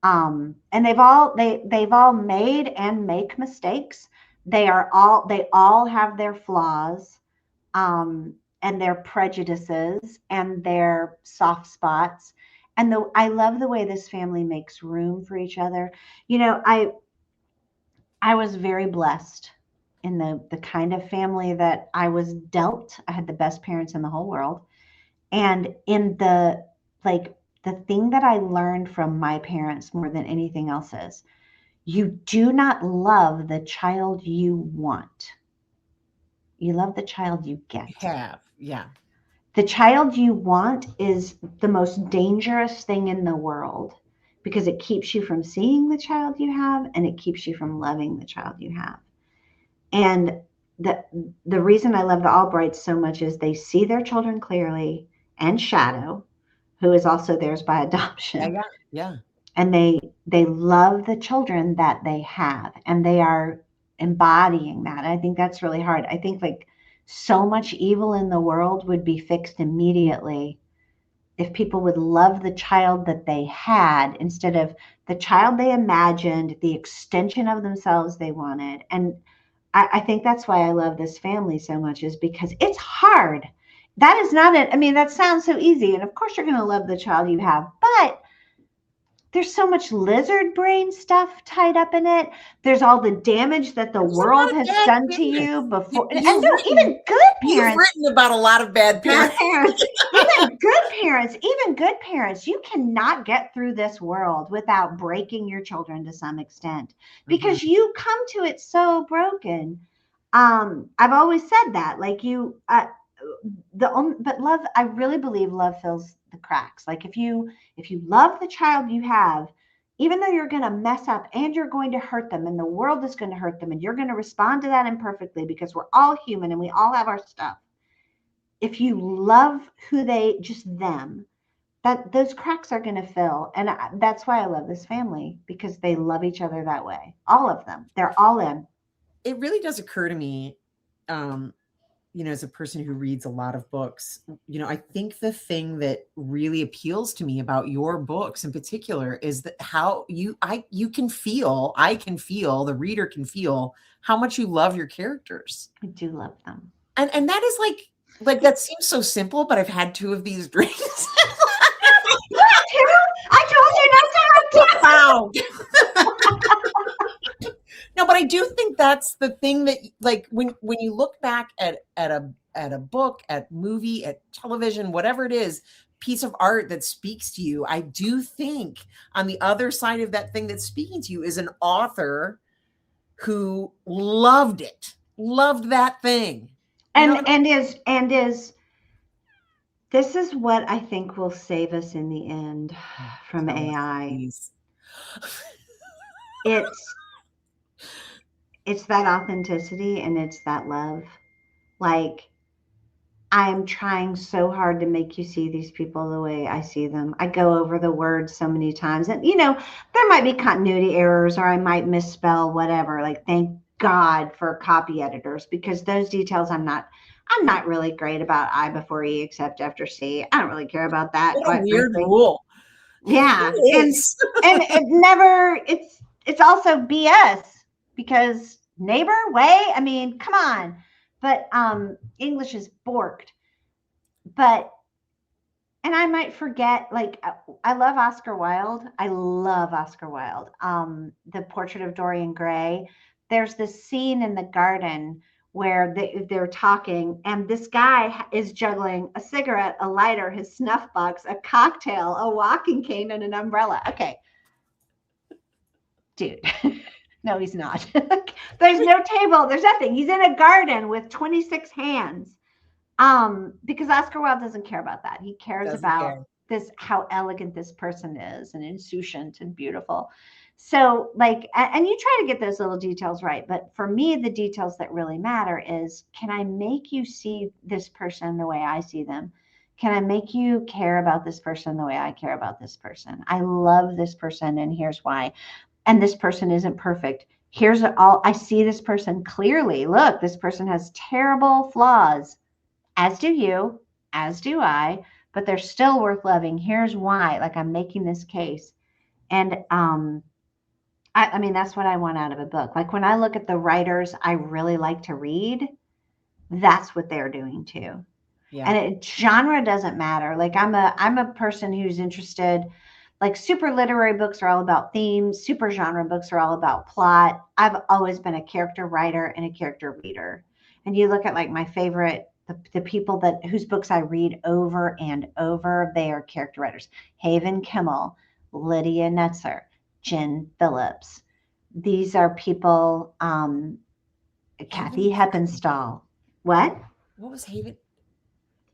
And they've all made and make mistakes. They all have their flaws, and their prejudices and their soft spots. And I love the way this family makes room for each other. You know, I was very blessed in the kind of family that I was dealt. I had the best parents in the whole world. And in the thing that I learned from my parents more than anything else is, you do not love the child you want. You love the child you get. Yeah. The child you want is the most dangerous thing in the world, because it keeps you from seeing the child you have, and it keeps you from loving the child you have. And the reason I love the Albrights so much is they see their children clearly, and Shadow, who is also theirs by adoption. Yeah. And they love the children that they have, and they are embodying that. I think that's really hard. I think like so much evil in the world would be fixed immediately if people would love the child that they had instead of the child they imagined, the extension of themselves they wanted. And I think that's why I love this family so much, is because it's hard. That is not it. I mean, that sounds so easy. And of course you're going to love the child you have, but there's so much lizard brain stuff tied up in it. There's all the damage that the world has done to you before. And no, even good parents. You've written about a lot of bad parents. Even good parents, you cannot get through this world without breaking your children to some extent, because you come to it so broken. I've always said that, like but love, I really believe love fills the cracks. Like if you love the child you have, even though you're going to mess up and you're going to hurt them and the world is going to hurt them and you're going to respond to that imperfectly because we're all human and we all have our stuff. If you love them, that those cracks are going to fill. And that's why I love this family, because they love each other that way. All of them. They're all in. It really does occur to me, as a person who reads a lot of books, I think the thing that really appeals to me about your books in particular is that how I can feel, the reader can feel how much you love your characters. I do love them. And that is like that seems so simple, but I've had 2 of these drinks. I told you not to have 2. No, but I do think that's the thing that, like, when you look back at a book, at movie, at television, whatever it is, piece of art that speaks to you, I do think on the other side of that thing that's speaking to you is an author who loved that thing. And is this is what I think will save us in the end from AI. It's that authenticity and it's that love. Like, I'm trying so hard to make you see these people the way I see them. I go over the words so many times, and there might be continuity errors or I might misspell whatever. Like, thank God for copy editors, because those details I'm not really great about I before E except after C. I don't really care about that. What a weird rule. Yeah. And it never, it's also BS, because neighbor way, I mean, come on. But English is borked. And I might forget, like, I love Oscar Wilde. The Portrait of Dorian Gray. There's this scene in the garden where they're talking, and this guy is juggling a cigarette, a lighter, his snuff box, a cocktail, a walking cane, and an umbrella. Okay. Dude. No, he's not. There's no table. There's nothing. He's in a garden with 26 hands. Because Oscar Wilde doesn't care about that. He cares about this, how elegant this person is and insouciant and beautiful. So, like, and you try to get those little details right. But for me, the details that really matter is, can I make you see this person the way I see them? Can I make you care about this person the way I care about this person? I love this person, and here's why. And this person isn't perfect. Here's all, I see this person clearly. Look, this person has terrible flaws, as do you, as do I, but they're still worth loving. Here's why. Like, I'm making this case. And I mean, that's what I want out of a book. Like, when I look at the writers I really like to read, that's what they're doing too. Yeah. And genre doesn't matter. Like, I'm a person who's interested. Like, super literary books are all about themes. Super genre books are all about plot. I've always been a character writer and a character reader. And you look at, like, my favorite, the people whose books I read over and over, they are character writers. Haven Kimmel, Lydia Netzer, Jen Phillips. These are people, Kathy Heppenstall. What was Haven?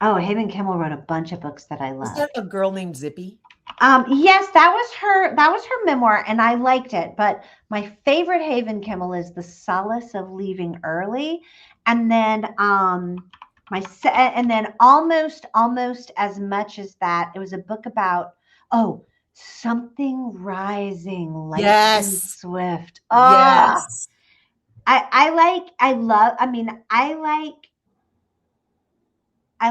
Oh, Haven Kimmel wrote a bunch of books that I love. Is that a girl named Zippy? Yes, that was her memoir, and I liked it. But my favorite Haven Kimmel is The Solace of Leaving Early. And then And then almost as much as that, it was a book about, something rising, light and Yes. swift. Yes. I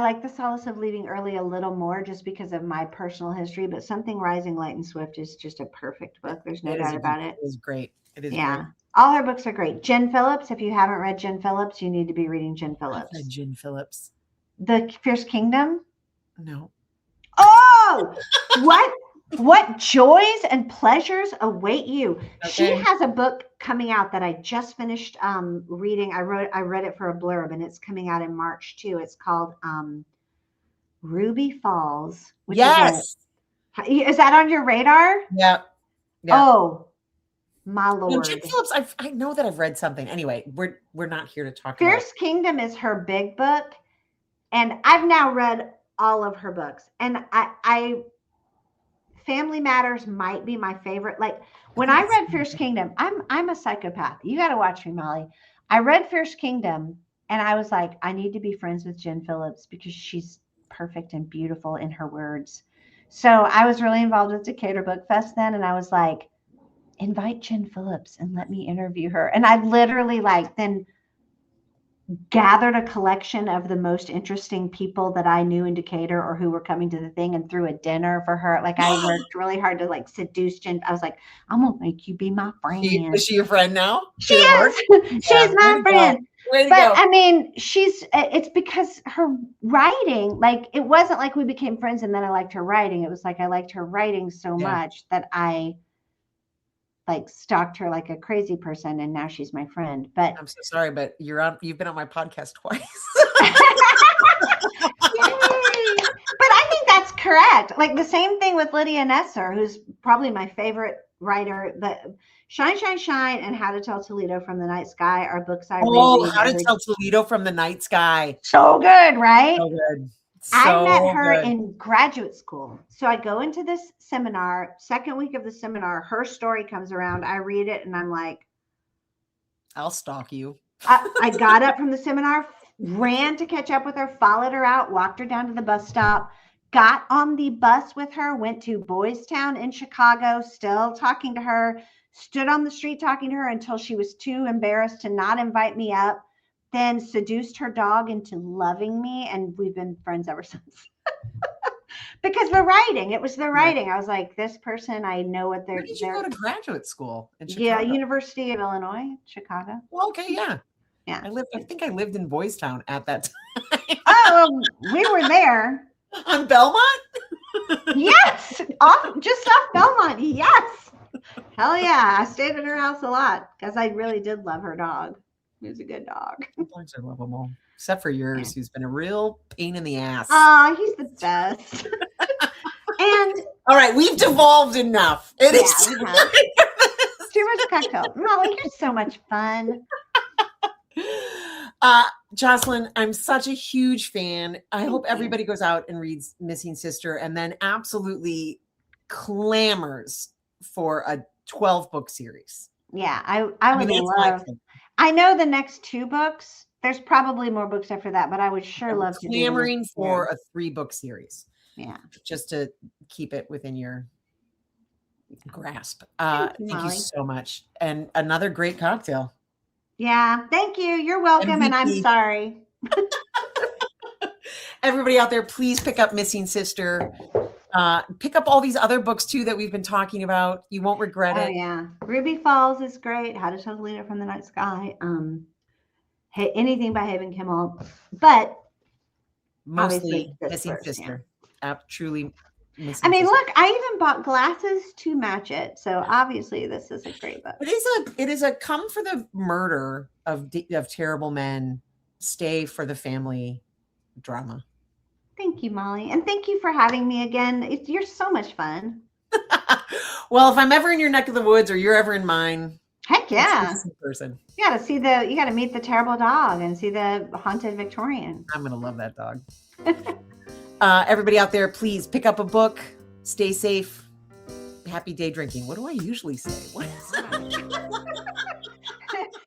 like The Solace of Leaving Early a little more just because of my personal history, but Something Rising, Light and Swift is just a perfect book. There's no doubt about it. It is great. It is Yeah. great. All her books are great. Jen Phillips, if you haven't read Jen Phillips, you need to be reading Jen Phillips. I've read Jen Phillips. The Fierce Kingdom? No. Oh, what joys and pleasures await you. Okay. She has a book coming out that I just finished reading. I read it for a blurb, and it's coming out in March too. It's called Ruby Falls. Yes. Is that on your radar? Yeah. Oh, my Lord. Jen Phillips, I know that I've read something. Anyway, we're not here to talk about Fierce Kingdom is her big book, and I've now read all of her books, and I Family Matters might be my favorite. Like when I read Fierce Kingdom, I'm a psychopath. You got to watch me, Molly. I read Fierce Kingdom and I was like, I need to be friends with Jen Phillips because she's perfect and beautiful in her words. So I was really involved with Decatur Book Fest then, and I was like, invite Jen Phillips and let me interview her. And I literally then gathered a collection of the most interesting people that I knew in Decatur or who were coming to the thing and threw a dinner for her. Like I worked really hard to seduce Jen. I was like, I'm going to make you be my friend. Is she your friend now? She is. She's my friend. But I mean, it's because her writing, like it wasn't like we became friends and then I liked her writing. It was like I liked her writing so much that I stalked her like a crazy person, and now she's my friend. But I'm so sorry, but you've been on my podcast twice. But I think that's correct. Like the same thing with Lydia Nesser, who's probably my favorite writer. The Shine, Shine, Shine and How to Tell Toledo from the Night Sky are books I read. How to Tell Toledo from the Night Sky. So good, right? So good. I met her in graduate school. So I go into this seminar, second week of the seminar, her story comes around. I read it and I'm like, I'll stalk you. I got up from the seminar, ran to catch up with her, followed her out, walked her down to the bus stop, got on the bus with her, went to Boys Town in Chicago, still talking to her, stood on the street talking to her until she was too embarrassed to not invite me up. Then seduced her dog into loving me, and we've been friends ever since. Because the writing, it was the writing. I was like, this person, I know what they're. Where did you go to graduate school in Chicago? Yeah, University of Illinois, Chicago. Well, okay, yeah. I think I lived in Boys Town at that time. Oh, we were there. On Belmont? Yes, just off Belmont. Yes. Hell yeah. I stayed at her house a lot because I really did love her dog. He was a good dog. Dogs are lovable, except for yours, who's been a real pain in the ass. Oh, he's the best. And all right, we've devolved enough. It is too much cocktail. Molly, you're so much fun. Joshilyn, I'm such a huge fan. I hope everybody goes out and reads Missing Sister and then absolutely clamors for a 12-book series. Yeah, I would love. I know the next 2 books. There's probably more books after that, but I would love to. Clamoring for a 3-book series. Yeah, just to keep it within your grasp. Thank you so much, and another great cocktail. Yeah, thank you. You're welcome, MVP. And I'm sorry. Everybody out there, please pick up Missing Sister. Pick up all these other books too that we've been talking about. You won't regret it. Oh yeah, Ruby Falls is great. How to Tell Toledo from the Night Sky. Anything by Haven Kimmel, but mostly Missing Sister. Truly Missing I mean, Sister. Look, I even bought glasses to match it. So obviously, this is a great book. It is a come for the murder of terrible men, stay for the family drama. Thank you, Molly. And thank you for having me again. You're so much fun. Well, if I'm ever in your neck of the woods or you're ever in mine, heck yeah. Person. You got to meet the terrible dog and see the haunted Victorian. I'm going to love that dog. Everybody out there, please pick up a book, stay safe, happy day drinking. What do I usually say? What is that?